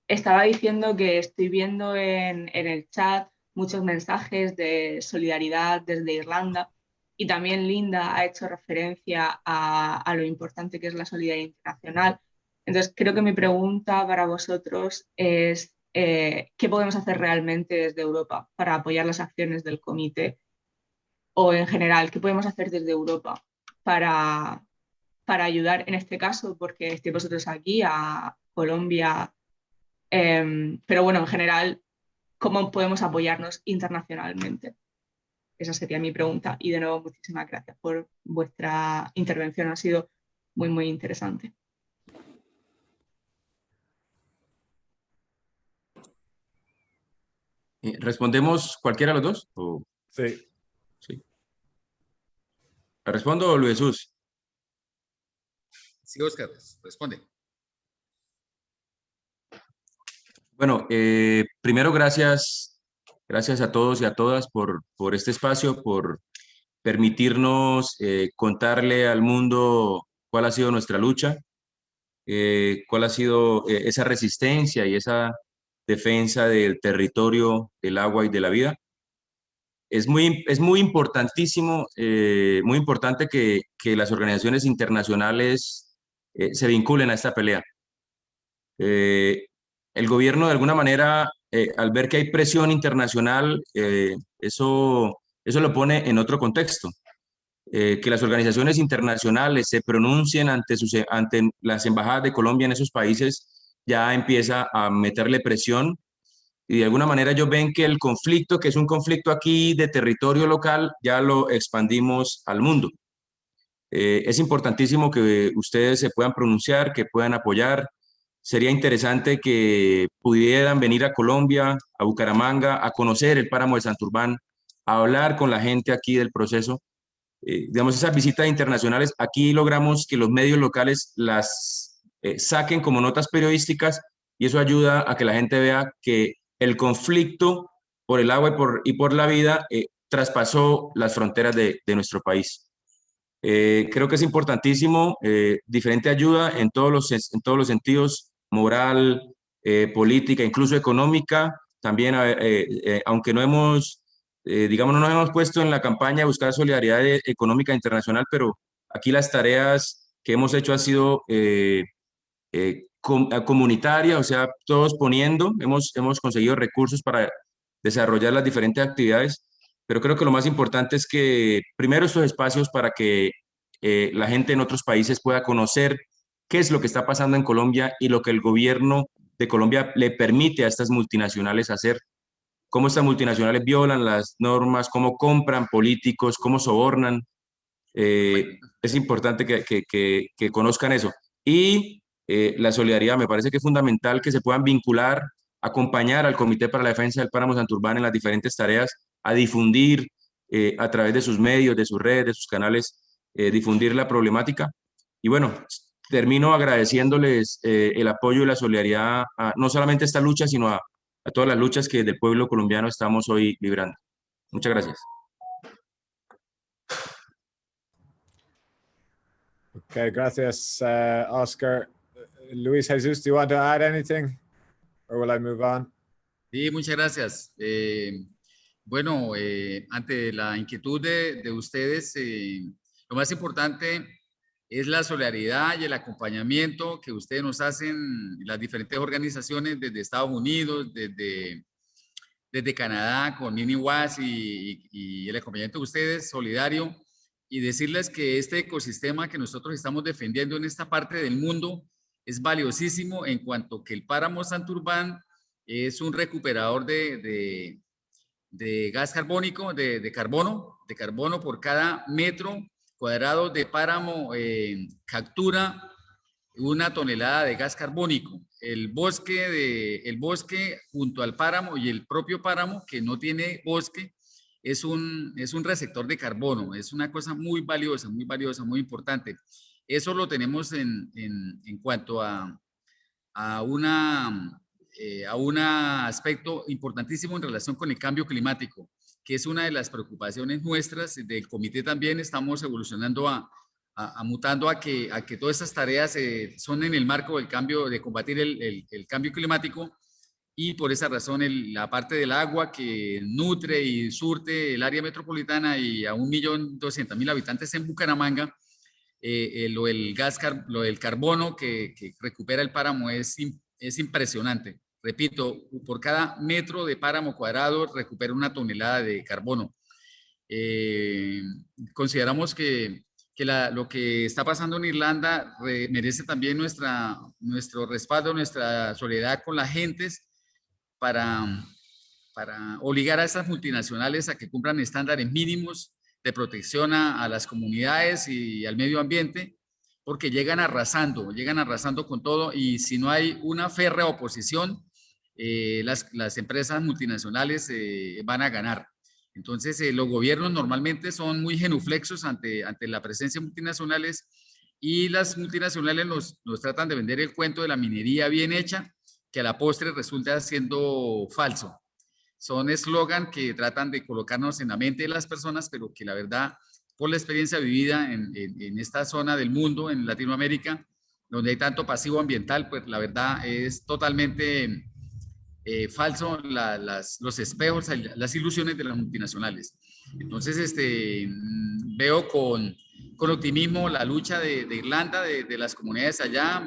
Estaba diciendo que estoy viendo en el chat muchos mensajes de solidaridad desde Irlanda, y también Linda ha hecho referencia a lo importante que es la solidaridad internacional. Entonces, creo que mi pregunta para vosotros es ¿qué podemos hacer realmente desde Europa para apoyar las acciones del comité? O en general, ¿qué podemos hacer desde Europa para ayudar en este caso? Porque estéis vosotros aquí, a Colombia, pero bueno, en general, ¿cómo podemos apoyarnos internacionalmente? Esa sería mi pregunta. Y de nuevo, muchísimas gracias por vuestra intervención. Ha sido muy, muy interesante. ¿Respondemos cualquiera de los dos? ¿O? Sí. ¿La respondo, Luis Jesús? Sí, Oscar, responde. Bueno, primero gracias a todos y a todas por este espacio, por permitirnos contarle al mundo cuál ha sido nuestra lucha, cuál ha sido esa resistencia y esa defensa del territorio, del agua y de la vida. Es muy importantísimo, muy importante que las organizaciones internacionales se vinculen a esta pelea. El gobierno, de alguna manera, al ver que hay presión internacional, eso lo pone en otro contexto. Que las organizaciones internacionales se pronuncien ante las embajadas de Colombia en esos países ya empieza a meterle presión y de alguna manera ellos ven que el conflicto, que es un conflicto aquí de territorio local, ya lo expandimos al mundo. Es importantísimo que ustedes se puedan pronunciar, que puedan apoyar. Sería interesante que pudieran venir a Colombia, a Bucaramanga, a conocer el páramo de Santurbán, a hablar con la gente aquí del proceso. Digamos, esas visitas internacionales, aquí logramos que los medios locales las saquen como notas periodísticas y eso ayuda a que la gente vea que el conflicto por el agua y por la vida traspasó las fronteras de nuestro país. Creo que es importantísimo, diferente ayuda en todos los sentidos, moral, política, incluso económica. También, aunque no hemos, digamos, no nos hemos puesto en la campaña de buscar solidaridad económica internacional, pero aquí las tareas que hemos hecho han sido comunitarias, o sea, todos poniendo, hemos conseguido recursos para desarrollar las diferentes actividades, pero creo que lo más importante es que primero estos espacios para que la gente en otros países pueda conocer qué es lo que está pasando en Colombia y lo que el gobierno de Colombia le permite a estas multinacionales hacer, cómo estas multinacionales violan las normas, cómo compran políticos, cómo sobornan. Es importante que conozcan eso. Y la solidaridad, me parece que es fundamental que se puedan vincular, acompañar al Comité para la Defensa del Páramo Santurbán en las diferentes tareas, a difundir a través de sus medios, de sus redes, de sus canales, difundir la problemática. Y bueno, termino agradeciéndoles el apoyo y la solidaridad no solamente a esta lucha, sino a todas las luchas que del pueblo colombiano estamos hoy librando. Muchas gracias. Okay, gracias, Oscar. Luis Jesus, do you want to add anything, or will I move on? Sí, muchas gracias. Bueno, ante la inquietud de ustedes, lo más importante es la solidaridad y el acompañamiento que ustedes nos hacen, las diferentes organizaciones desde Estados Unidos, desde Canadá, con MiniWAS y el acompañamiento de ustedes, solidario, y decirles que este ecosistema que nosotros estamos defendiendo en esta parte del mundo es valiosísimo en cuanto que el páramo Santurbán es un recuperador de gas carbónico, de carbono por cada metro cuadrado de páramo captura 1 tonelada de gas carbónico. El bosque junto al páramo y el propio páramo que no tiene bosque es un receptor de carbono. Es una cosa muy valiosa, muy importante. Eso lo tenemos en cuanto a un aspecto importantísimo en relación con el cambio climático, que es una de las preocupaciones nuestras del comité también. Estamos evolucionando mutando a que todas estas tareas son en el marco del cambio, de combatir el cambio climático, y por esa razón la parte del agua que nutre y surte el área metropolitana y a 1.200.000 habitantes en Bucaramanga, lo del carbono que recupera el páramo es impresionante. Repito, por cada metro de páramo cuadrado recupera 1 tonelada de carbono. Consideramos que lo que está pasando en Irlanda merece también nuestro respaldo, nuestra solidaridad con las gentes para obligar a estas multinacionales a que cumplan estándares mínimos de protección a las comunidades y al medio ambiente, porque llegan arrasando con todo, y si no hay una férrea oposición, las empresas multinacionales van a ganar. Entonces, los gobiernos normalmente son muy genuflexos ante la presencia de multinacionales, Y las multinacionales nos tratan de vender el cuento de la minería bien hecha, que a la postre resulta siendo falso. Son eslogan que tratan de colocarnos en la mente de las personas, pero que la verdad, por la experiencia vivida en esta zona del mundo, en Latinoamérica, donde hay tanto pasivo ambiental, pues la verdad es totalmente falso los espejos, las ilusiones de las multinacionales. Entonces, veo con optimismo la lucha de Irlanda, de las comunidades allá,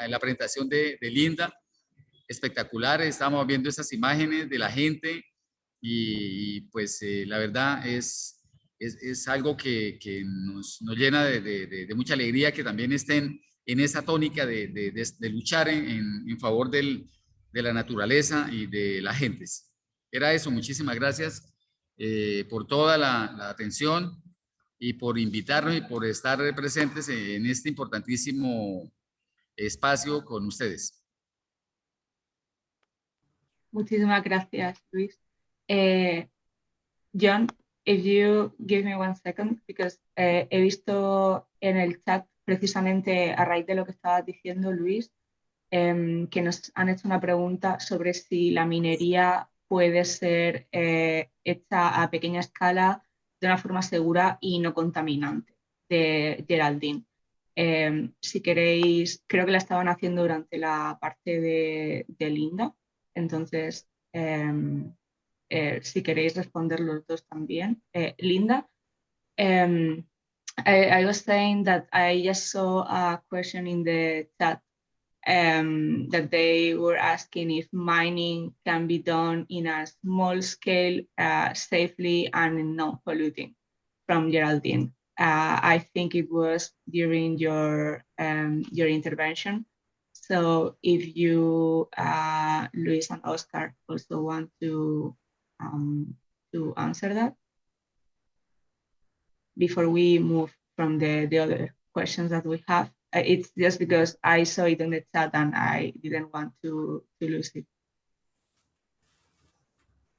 la presentación de Linda, espectacular, estamos viendo esas imágenes de la gente y pues la verdad es algo que nos llena de mucha alegría que también estén en esa tónica de luchar en favor de la naturaleza y de las gentes. Era eso, muchísimas gracias por toda la atención y por invitarnos y por estar presentes en este importantísimo espacio con ustedes. Muchísimas gracias, Luis. John, if you give me 1 second, because he visto en el chat precisamente a raíz de lo que estabas diciendo, Luis, que nos han hecho una pregunta sobre si la minería puede ser hecha a pequeña escala de una forma segura y no contaminante, de Geraldine. Si queréis, creo que la estaban haciendo durante la parte de Linda, entonces si queréis responder los dos también. Linda, I was saying that I just saw a question in the chat that they were asking if mining can be done in a small scale, safely and non-polluting from Geraldine. I think it was during your intervention. So if you, Luis and Oscar, also want to answer that before we move from the other questions that we have. It's just because I saw it in the chat and I didn't want to lose it.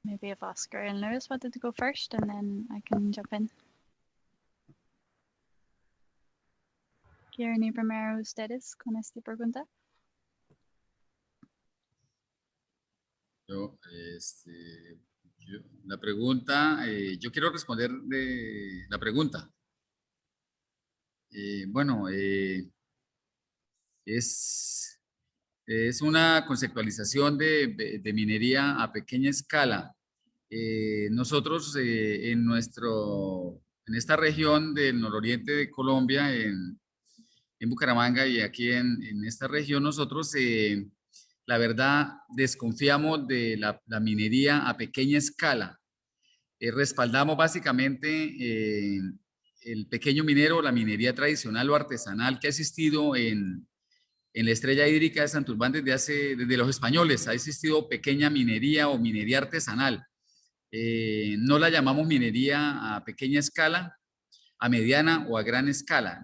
Maybe if Oscar and Lewis wanted to go first, and then I can jump in. ¿Quieren ir primero ustedes con esta pregunta? La pregunta, yo quiero responder de la pregunta. Bueno, es una conceptualización de minería a pequeña escala. Nosotros en esta región del nororiente de Colombia, en Bucaramanga y aquí en esta región, nosotros la verdad desconfiamos de la minería a pequeña escala. Respaldamos básicamente el pequeño minero, la minería tradicional o artesanal que ha existido en la estrella hídrica de Santurbán desde los españoles. Ha existido pequeña minería o minería artesanal. No la llamamos minería a pequeña escala, a mediana o a gran escala.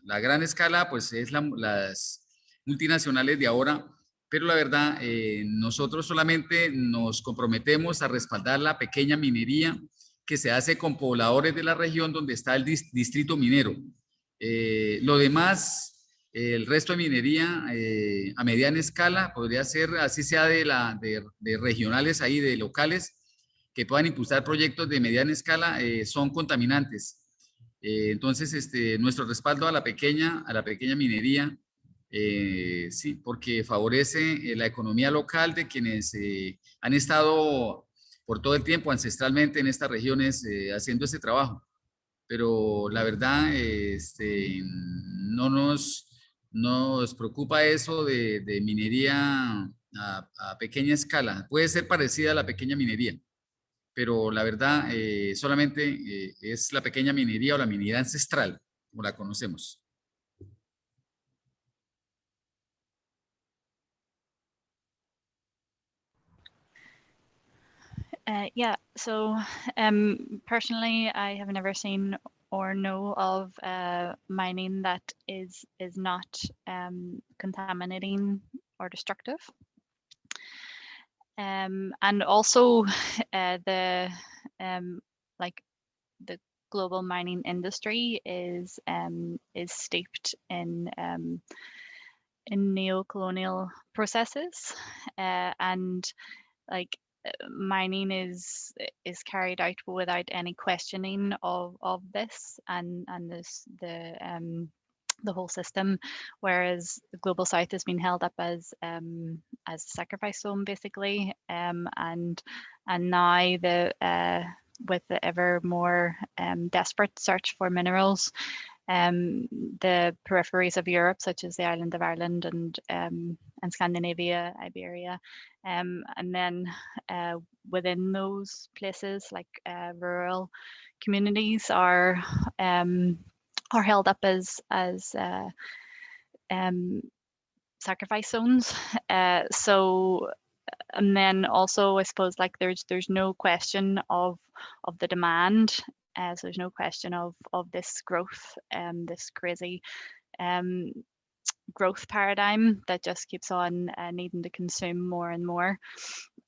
La gran escala pues es las multinacionales de ahora, pero la verdad nosotros solamente nos comprometemos a respaldar la pequeña minería que se hace con pobladores de la región donde está el distrito minero. Lo demás, el resto de minería a mediana escala podría ser, así sea de regionales ahí, de locales, que puedan impulsar proyectos de mediana escala, son contaminantes. Entonces, nuestro respaldo a la pequeña minería, sí, porque favorece la economía local de quienes han estado por todo el tiempo ancestralmente en estas regiones haciendo este trabajo. Pero la verdad, no nos preocupa eso de minería a pequeña escala. Puede ser parecida a la pequeña minería, pero la verdad solamente es la pequeña minería o la minería ancestral, como la conocemos. Yeah, so personally, I have never seen or know of mining that is not contaminating or destructive. And also the global mining industry is steeped in neo-colonial processes, and like mining is carried out without any questioning of this and this the whole system, whereas the global south has been held up as a sacrifice zone basically, and now with the ever more desperate search for minerals, the peripheries of Europe, such as the island of Ireland and Scandinavia, Iberia, and then within those places, like rural communities are held up as sacrifice zones. So, and then also, I suppose, like there's no question of the demand. So there's no question of this growth, this crazy growth paradigm that just keeps on needing to consume more and more.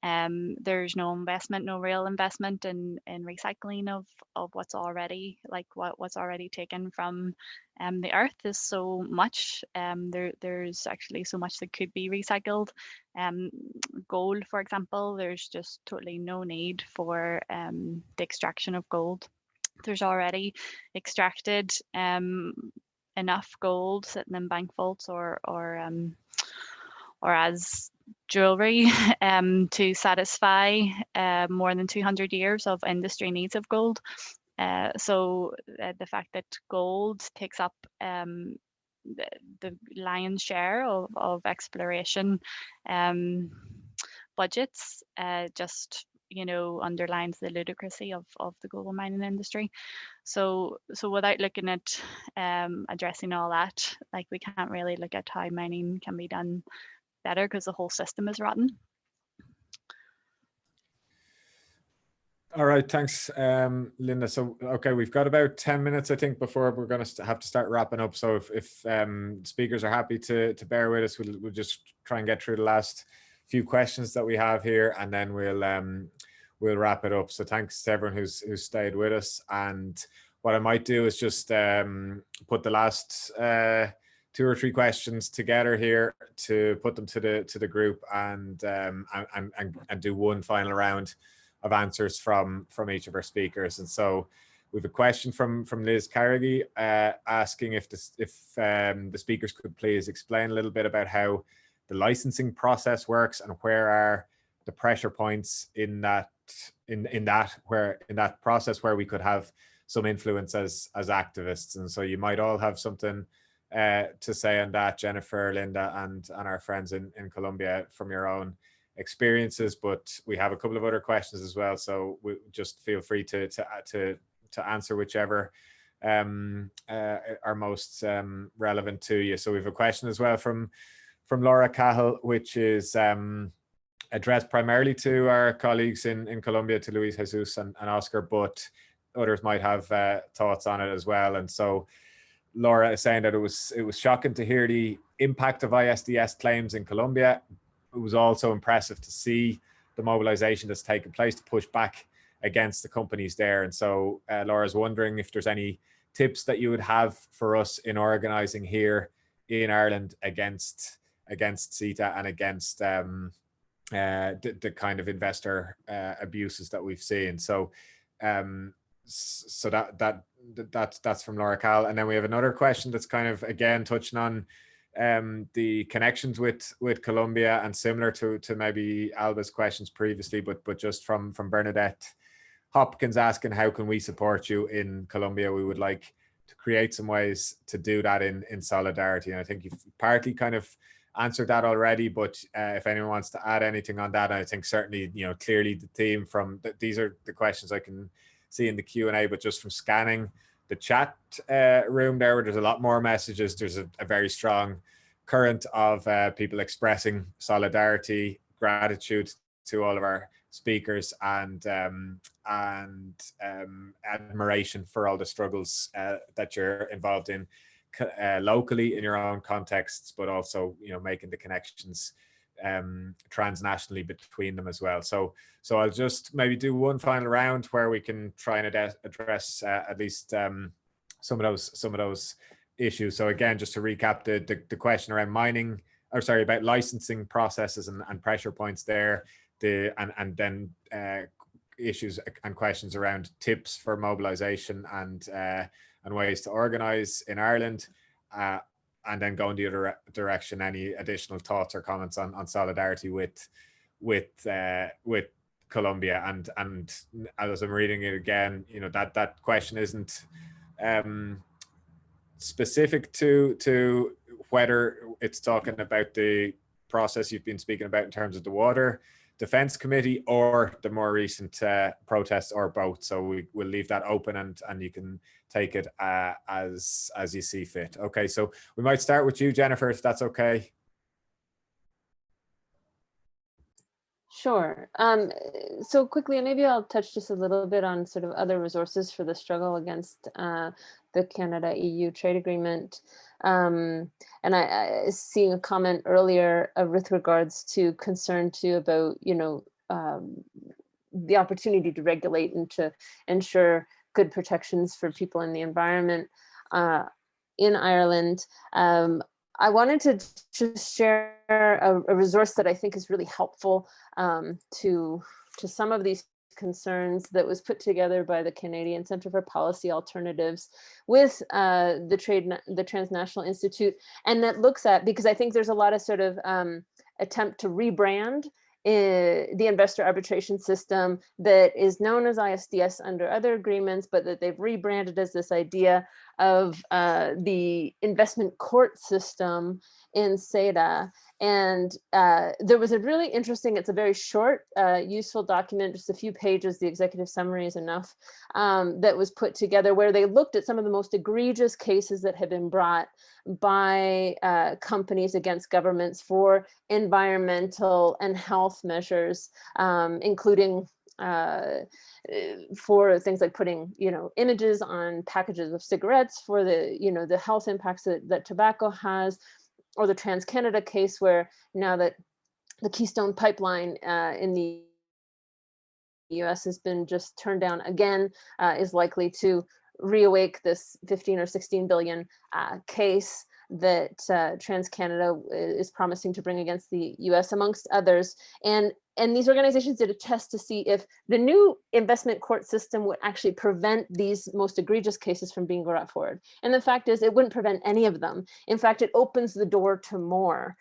There's no investment, no real investment in recycling of what's already what's already taken from the earth is so much. There's actually so much that could be recycled. Gold, for example, there's just totally no need for the extraction of gold. There's already extracted enough gold sitting in bank vaults or as jewelry to satisfy more than 200 years of industry needs of gold. So the fact that gold takes up the lion's share of exploration budgets just underlines the ludicrousy of the global mining industry. So without looking at addressing all that, like we can't really look at how mining can be done better because the whole system is rotten. All right, thanks, Linda. So, okay, we've got about 10 minutes, I think, before we're going to have to start wrapping up. So if speakers are happy to bear with us, we'll just try and get through the last few questions that we have here, and then we'll wrap it up. So thanks to everyone who's stayed with us. And what I might do is just put the last 2 or 3 questions together here to put them to the group and do one final round of answers from each of our speakers. And so we have a question from Liz Carrigy asking if the speakers could please explain a little bit about how the licensing process works and where are the pressure points in that process where we could have some influence as activists. And so you might all have something to say on that, Jennifer, Linda, and our friends in Colombia from your own experiences, but we have a couple of other questions as well, so we just feel free to answer whichever are most relevant to you. So we have a question as well from Laura Cahill, which is addressed primarily to our colleagues in Colombia, to Luis Jesus and Oscar, but others might have thoughts on it as well. And so Laura is saying that it was shocking to hear the impact of ISDS claims in Colombia. It was also impressive to see the mobilization that's taken place to push back against the companies there. And so Laura's wondering if there's any tips that you would have for us in organizing here in Ireland against CETA and against the kind of investor abuses that we've seen. So so that's from Laura Cal. And then we have another question that's kind of again touching on the connections with Colombia and similar to maybe Alba's questions previously, but just from Bernadette Hopkins asking, how can we support you in Colombia? We would like to create some ways to do that in solidarity. And I think you've partly kind of answered that already, but if anyone wants to add anything on that, I think certainly, clearly the theme from these are the questions I can see in the Q&A, but just from scanning the chat room there, where there's a lot more messages, there's a very strong current of people expressing solidarity, gratitude to all of our speakers, and admiration for all the struggles that you're involved in locally in your own contexts, but also making the connections transnationally between them as well. So I'll just maybe do one final round where we can try and address at least some of those issues. So again, just to recap the question around mining, or sorry, about licensing processes and pressure points there, and then issues and questions around tips for mobilization and ways to organize in Ireland, and then go in the other direction. Any additional thoughts or comments on solidarity with Colombia? And as I'm reading it again, you know, that question isn't specific to whether it's talking about the process you've been speaking about in terms of the Water Defence Committee or the more recent protests, or both. So we'll leave that open, and you can take it as you see fit. Okay, so we might start with you, Jennifer, if that's okay. Sure. So quickly, maybe I'll touch just a little bit on sort of other resources for the struggle against the Canada-EU trade agreement. And I see a comment earlier with regards to concern too about, you know, the opportunity to regulate and to ensure good protections for people in the environment in Ireland. I wanted to just share a resource that I think is really helpful to some of these concerns, that was put together by the Canadian Centre for Policy Alternatives with the Transnational Institute, and that looks at, because I think there's a lot of sort of attempt to rebrand the investor arbitration system that is known as ISDS under other agreements, but that they've rebranded as this idea of the investment court system in CETA. And there was a really interesting, it's a very short, useful document, just a few pages, the executive summary is enough, that was put together, where they looked at some of the most egregious cases that had been brought by companies against governments for environmental and health measures, including for things like putting, you know, images on packages of cigarettes, for the, you know, the health impacts that tobacco has, or the Trans-Canada case, where now that the Keystone Pipeline in the US has been just turned down again, is likely to reawake this 15 or 16 billion case that Trans-Canada is promising to bring against the US, amongst others. And these organizations did a test to see if the new investment court system would actually prevent these most egregious cases from being brought forward. And the fact is, it wouldn't prevent any of them. In fact, it opens the door to more,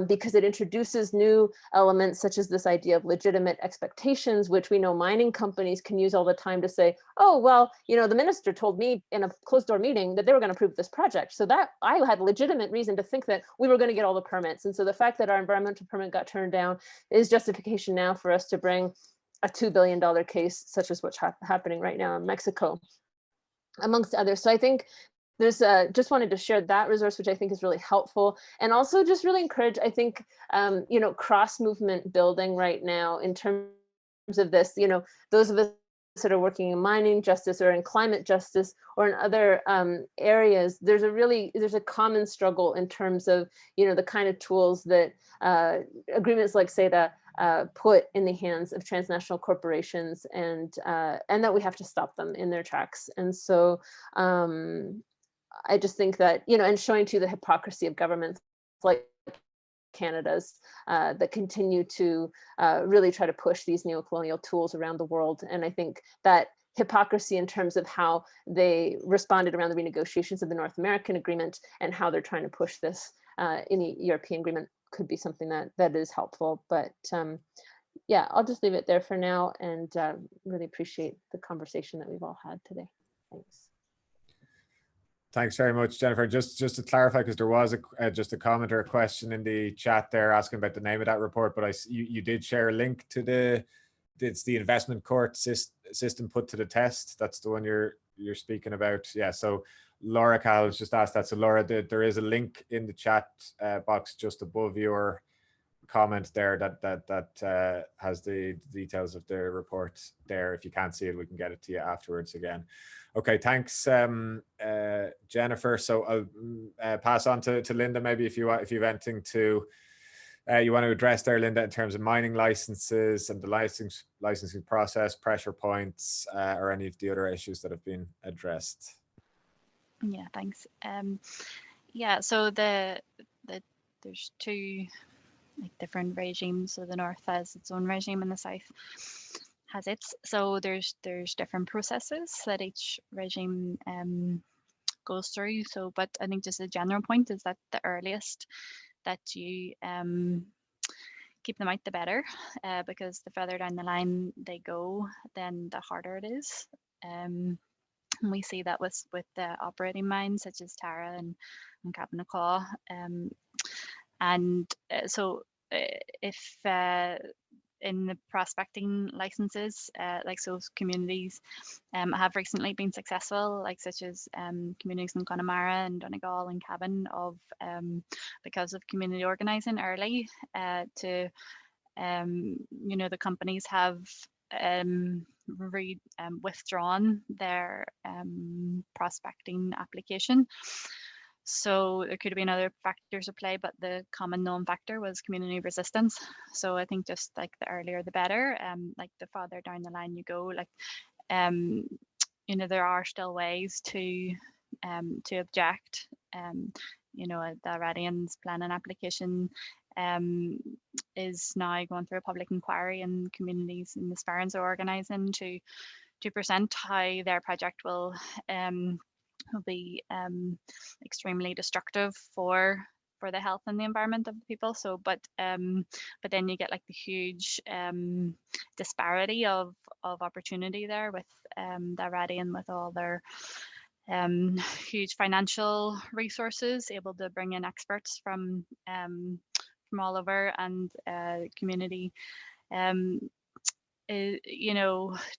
because it introduces new elements, such as this idea of legitimate expectations, which we know mining companies can use all the time to say, oh, well, you know, the minister told me in a closed door meeting that they were going to approve this project. So that I had legitimate reason to think that we were going to get all the permits. And so the fact that our environmental permit got turned down is justification now for us to bring a $2 billion case, such as what's happening right now in Mexico, amongst others. So I think there's just wanted to share that resource, which I think is really helpful, and also just really encourage, I think, you know, cross movement building right now in terms of this. You know, those of us that are working in mining justice or in climate justice or in other areas, there's a common struggle in terms of, you know, the kind of tools that agreements like CETA put in the hands of transnational corporations, and that we have to stop them in their tracks. And so I just think that, you know, and showing to the hypocrisy of governments like Canada's that continue to really try to push these neocolonial tools around the world. And I think that hypocrisy in terms of how they responded around the renegotiations of the North American agreement and how they're trying to push this in the European agreement could be something that is helpful. But yeah, I'll just leave it there for now, and really appreciate the conversation that we've all had today. Thanks. Thanks very much, Jennifer. Just to clarify, because there was just a comment or a question in the chat there asking about the name of that report, but you did share a link to it's the investment court system put to the test. That's the one you're speaking about. Yeah. So Laura Cal has just asked that. So Laura, there is a link in the chat box just above your comment there that has the details of the report there. If you can't see it, we can get it to you afterwards again. Okay, thanks, Jennifer. So I'll pass on to Linda, maybe if you've anything to you want to address there, Linda, in terms of mining licenses and the licensing process, pressure points, or any of the other issues that have been addressed? Yeah, thanks. Yeah, so there's two different regimes. So the north has its own regime and the south has its. So there's different processes that each regime goes through. So, but I think just a general point is that the earliest that you keep them out, the better, because the further down the line they go, then the harder it is. And we see that with the operating mines such as Tara and Cabanacaw. So if in the prospecting licenses, like so communities have recently been successful, like such as communities in Connemara and Donegal and Cavan, of because of community organising early to the companies have withdrawn their prospecting application. So there could have been other factors at play, but the common known factor was community resistance. So I think just like the earlier the better, like the farther down the line you go, like there are still ways to object. The Iranians planning application is now going through a public inquiry, and communities in the Sparrans are organising to present how their project will be extremely destructive for the health and the environment of the people. So, but then you get like the huge disparity of opportunity there with the Iranian, with all their huge financial resources, able to bring in experts from all over, and community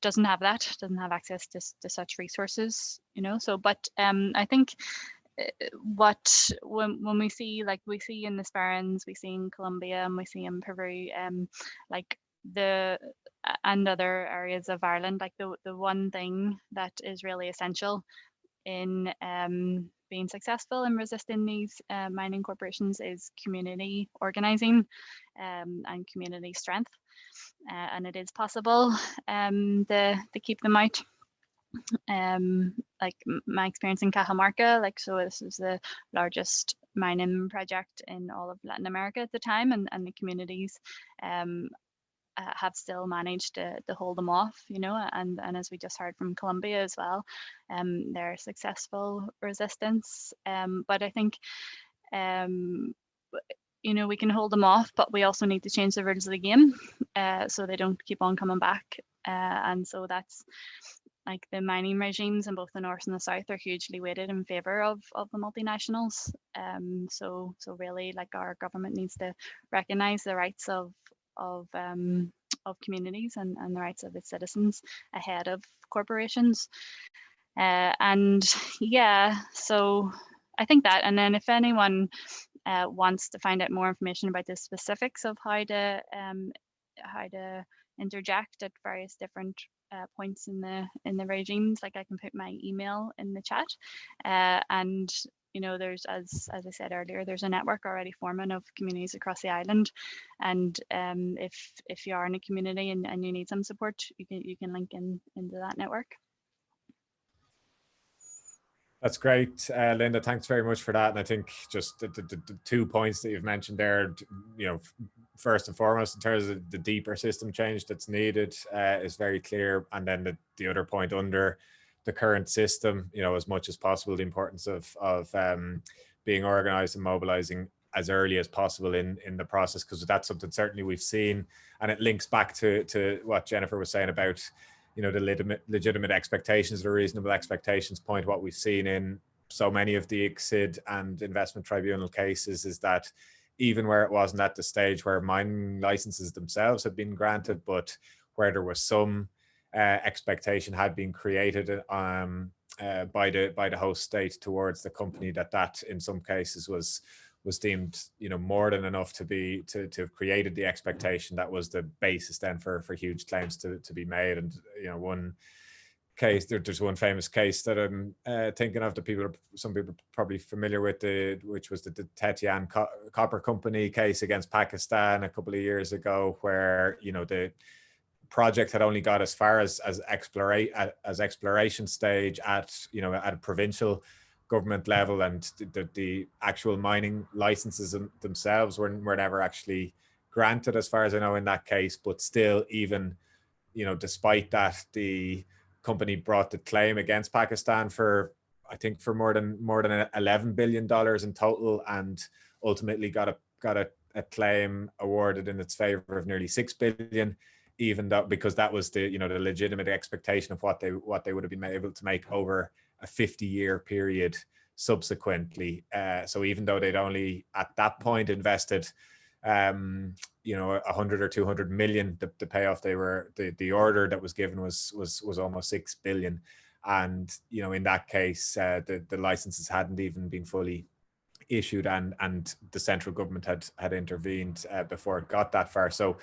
doesn't have access to such resources, so but I think when we see in the Sparrans, we see in Colombia, and we see in Peru, like and other areas of Ireland, like the one thing that is really essential in being successful in resisting these mining corporations is community organising and community strength, and it is possible to keep them out. Like my experience in Cajamarca, so this is the largest mining project in all of Latin America at the time, and the communities have still managed to hold them off, and as we just heard from Colombia as well, their successful resistance. But I think we can hold them off, but we also need to change the rules of the game so they don't keep on coming back. And so that's like the mining regimes in both the north and the south are hugely weighted in favor of the multinationals. So really, like, our government needs to recognize the rights of communities and the rights of its citizens ahead of corporations. And yeah, so I think that, and then if anyone wants to find out more information about the specifics of how to interject at various different points in the regimes, like, I can put my email in the chat, and there's, as I said earlier, there's a network already forming of communities across the island, and if you are in a community and you need some support, you can link into that network. That's great, Linda. Thanks very much for that. And I think just the 2 points that you've mentioned there, first and foremost, in terms of the deeper system change that's needed, is very clear. And then the other point under the current system, as much as possible, the importance of being organized and mobilizing as early as possible in the process, because that's something certainly we've seen. And it links back to what Jennifer was saying about the legitimate expectations, the reasonable expectations point. What we've seen in so many of the ICSID and investment tribunal cases is that even where it wasn't at the stage where mining licenses themselves had been granted, but where there was some expectation had been created by the host state towards the company, that in some cases was deemed more than enough to have created the expectation that was the basis then for huge claims to be made. And one case. There's one famous case that I'm thinking of that some people are probably familiar with, which was the Tetian Copper Company case against Pakistan a couple of years ago, where, you know, the project had only got as far as exploration stage at, you know, at a provincial government level, and the actual mining licenses themselves were never actually granted, as far as I know, in that case. But still, even, you know, despite that, the company brought the claim against Pakistan for, I think, for more than $11 billion in total, and ultimately got a claim awarded in its favor of nearly $6 billion, even though, because that was the, you know, the legitimate expectation of what they would have been able to make over a 50-year period subsequently. So even though they'd only at that point invested, you know, 100 or 200 million, the payoff the order that was given was almost 6 billion. And, you know, in that case, the licenses hadn't even been fully issued, and the central government had intervened before it got that far. So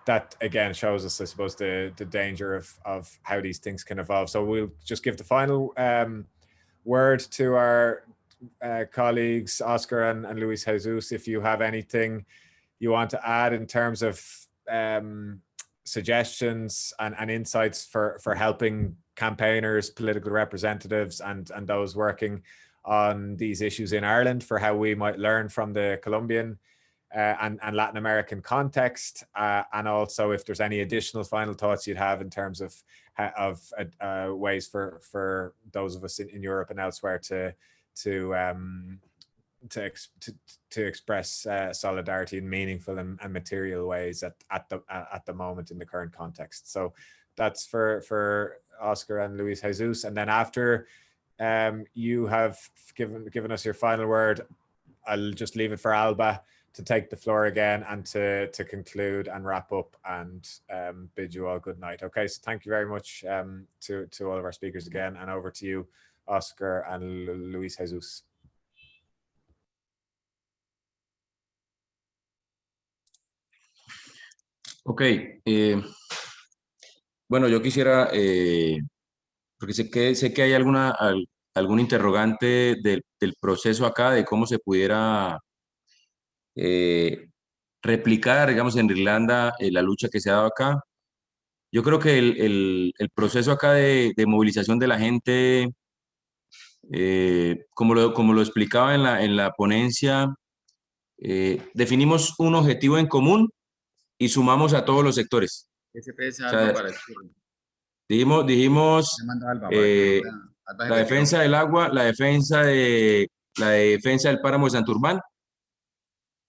that again shows us, I suppose, the danger of how these things can evolve. So we'll just give the final word to our colleagues, Oscar and Luis Jesus, if you have anything you want to add in terms of suggestions and insights for helping campaigners, political representatives, and those working on these issues in Ireland, for how we might learn from the Colombian and Latin American context, and also if there's any additional final thoughts you'd have in terms of ways for those of us in Europe and elsewhere to express solidarity in meaningful and material ways at the moment in the current context. So that's for Oscar and Luis Jesus. And then after you have given us your final word, I'll just leave it for Alba to take the floor again and to conclude and wrap up and bid you all good night. Okay, so thank you very much to all of our speakers again, and over to you, Oscar and Luis Jesus. Ok, bueno, yo quisiera, porque sé que hay algún interrogante del proceso acá, de cómo se pudiera replicar, digamos, en Irlanda la lucha que se ha dado acá. Yo creo que el proceso acá de movilización de la gente, como lo explicaba en la ponencia, definimos un objetivo en común y sumamos a todos los sectores. SPS O sea, Alba para el turno. dijimos Le mando a Alba para que Alba se la retiró. defensa del agua, la defensa del páramo de Santurbán.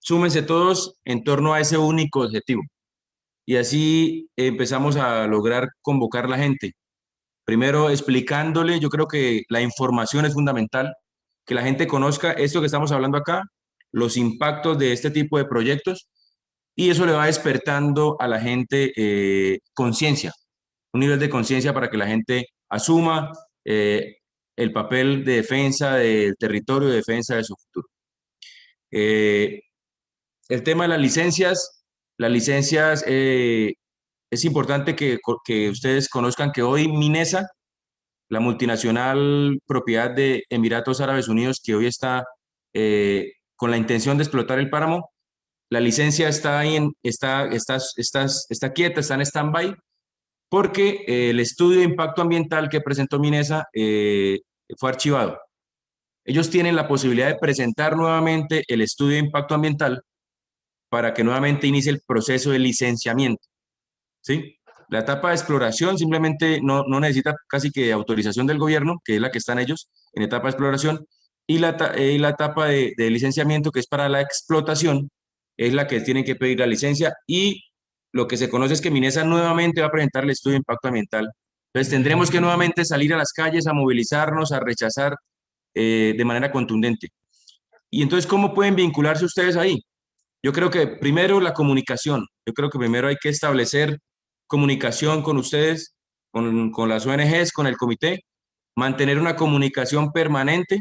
Súmense todos en torno a ese único objetivo. Y así empezamos a lograr convocar a la gente. Primero explicándole, yo creo que la información es fundamental, que la gente conozca esto que estamos hablando acá, los impactos de este tipo de proyectos, y eso le va despertando a la gente conciencia, un nivel de conciencia para que la gente asuma el papel de defensa del territorio, de defensa de su futuro. El tema de las licencias, es importante que ustedes conozcan que hoy Minesa, la multinacional propiedad de Emiratos Árabes Unidos, que hoy está con la intención de explotar el páramo, la licencia está quieta, está en stand-by, porque el estudio de impacto ambiental que presentó Minesa fue archivado. Ellos tienen la posibilidad de presentar nuevamente el estudio de impacto ambiental para que nuevamente inicie el proceso de licenciamiento, ¿sí? La etapa de exploración simplemente no necesita casi que autorización del gobierno, que es la que están ellos en etapa de exploración, y la etapa de licenciamiento, que es para la explotación, es la que tienen que pedir la licencia, y lo que se conoce es que Minesa nuevamente va a presentar el estudio de impacto ambiental. Entonces tendremos que nuevamente salir a las calles a movilizarnos, a rechazar de manera contundente. Y entonces, ¿cómo pueden vincularse ustedes ahí? Yo creo que primero la comunicación. Yo creo que primero hay que establecer comunicación con ustedes, con las ONGs, con el comité, mantener una comunicación permanente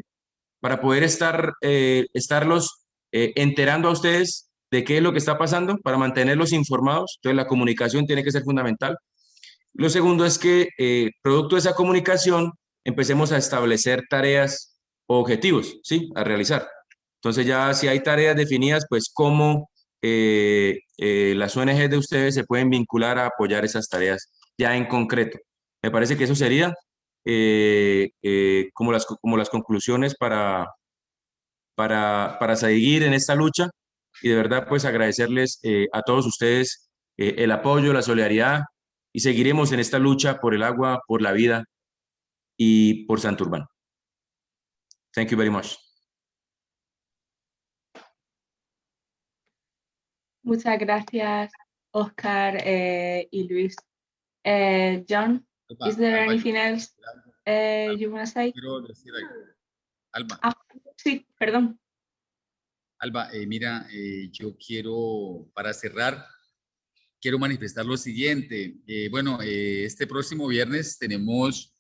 para poder estarlos enterando a ustedes de qué es lo que está pasando, para mantenerlos informados. Entonces la comunicación tiene que ser fundamental. Lo segundo es que, producto de esa comunicación, empecemos a establecer tareas o objetivos, ¿sí? A realizar. Entonces ya si hay tareas definidas, pues cómo las ONG de ustedes se pueden vincular a apoyar esas tareas ya en concreto. Me parece que eso sería como las conclusiones para seguir en esta lucha y de verdad pues agradecerles a todos ustedes el apoyo, la solidaridad y seguiremos en esta lucha por el agua, por la vida y por Santurbán. Thank you very much. Muchas gracias, Oscar y Luis. John, is there anything else you want to say? Quiero decir algo. Alba. Ah, sí, perdón. Alba, mira, yo quiero, para cerrar, quiero manifestar lo siguiente. Bueno, este próximo viernes tenemos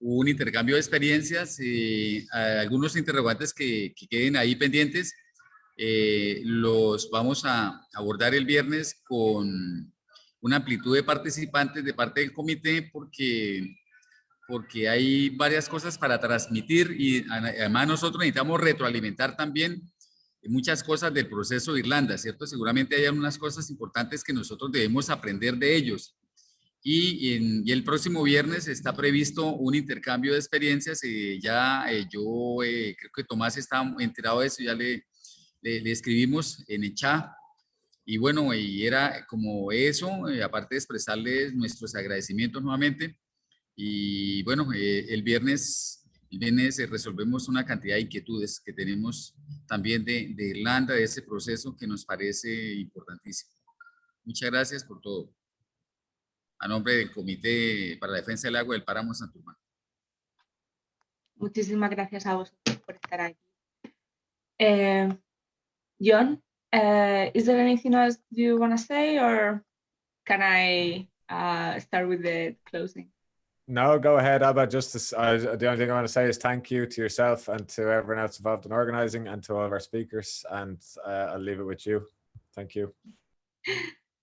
un intercambio de experiencias, algunos interrogantes que queden ahí pendientes, los vamos a abordar el viernes con una amplitud de participantes de parte del comité porque hay varias cosas para transmitir y además nosotros necesitamos retroalimentar también muchas cosas del proceso de Irlanda, ¿cierto? Seguramente hay algunas cosas importantes que nosotros debemos aprender de ellos. Y el próximo viernes está previsto un intercambio de experiencias. Yo creo que Tomás está enterado de eso, ya le escribimos en el chat. Y bueno, y era como eso, aparte de expresarles nuestros agradecimientos nuevamente. Y bueno, el viernes resolvemos una cantidad de inquietudes que tenemos también de Irlanda, de ese proceso que nos parece importantísimo. Muchas gracias por todo. A nombre del Comité para la Defensa del Agua del Páramo Santurbán. Muchísimas gracias a vosotros por estar aquí. John, is there anything else you want to say, or can I start with the closing? No, go ahead, Alba. Just the only thing I want to say is thank you to yourself and to everyone else involved in organizing and to all of our speakers. And I'll leave it with you. Thank you.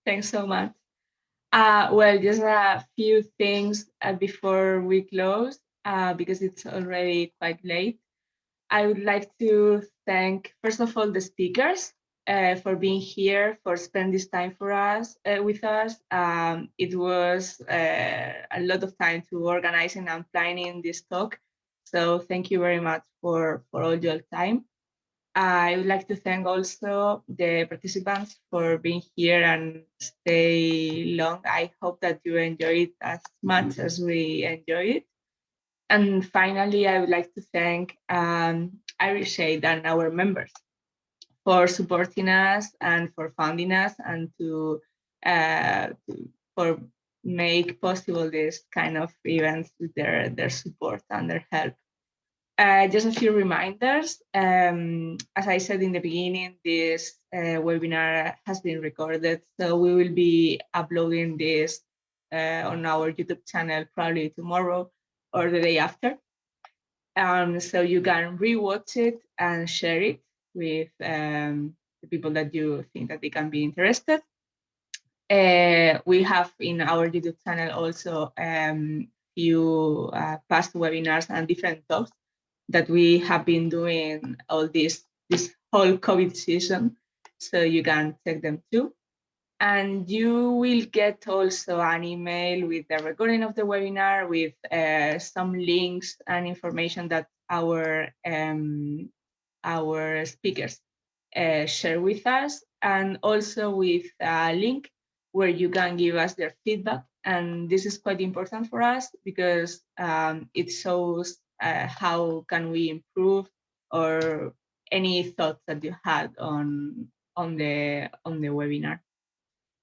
Thanks so much. Well, just a few things before we close, because it's already quite late. I would like to thank, first of all, the speakers for being here, for spending this time with us. It was a lot of time to organizing and planning this talk. So thank you very much for all your time. I would like to thank also the participants for being here and stay long. I hope that you enjoy it as much as we enjoy it. And finally, I would like to thank Irish Aid and our members for supporting us and for funding us and for make possible this kind of events with their support and their help. Just a few reminders. As I said in the beginning, this webinar has been recorded, so we will be uploading this on our YouTube channel probably tomorrow or the day after. So you can rewatch it and share it with the people that you think that they can be interested. We have in our YouTube channel also few past webinars and different talks that we have been doing all this whole COVID season, so you can check them too. And you will get also an email with the recording of the webinar with some links and information that our speakers share with us, and also with a link where you can give us their feedback. And this is quite important for us because it shows how can we improve, or any thoughts that you had on the webinar.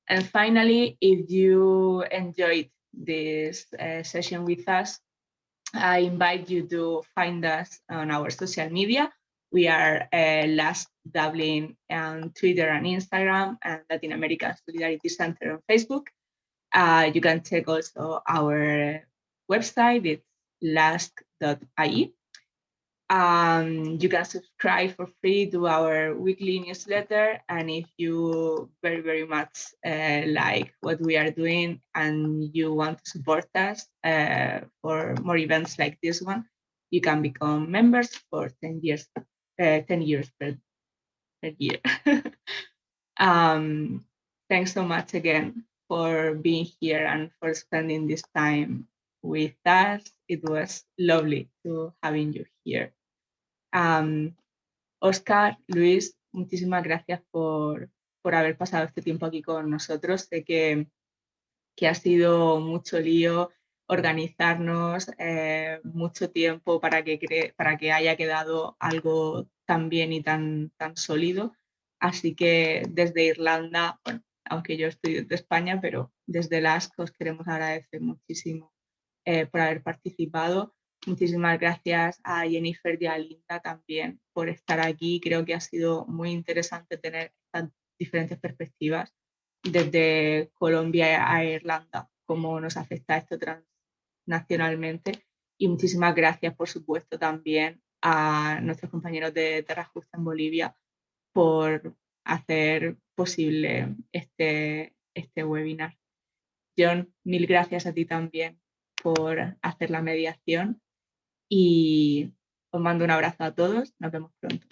And finally, if you enjoyed this session with us, I invite you to find us on our social media. We are Last Dublin on Twitter and Instagram, and Latin American Solidarity Center on Facebook. You can check also our website, it's last.ie. You can subscribe for free to our weekly newsletter, and if you very, very much like what we are doing and you want to support us for more events like this one, you can become members for 10 years per year. Thanks so much again for being here and for spending this time with us. It was lovely to having you here. Oscar, Luis, muchísimas gracias por haber pasado este tiempo aquí con nosotros. Sé que ha sido mucho lío organizarnos, mucho tiempo para que haya quedado algo tan bien y tan sólido. Así que desde Irlanda, bueno, aunque yo estoy desde España, pero desde las os queremos agradecer muchísimo por haber participado. Muchísimas gracias a Jennifer y a Linda también por estar aquí. Creo que ha sido muy interesante tener estas diferentes perspectivas desde Colombia a Irlanda, cómo nos afecta esto transnacionalmente. Y muchísimas gracias, por supuesto, también a nuestros compañeros de Terra Justa en Bolivia por hacer posible este webinar. John, mil gracias a ti también por hacer la mediación y os mando un abrazo a todos. Nos vemos pronto.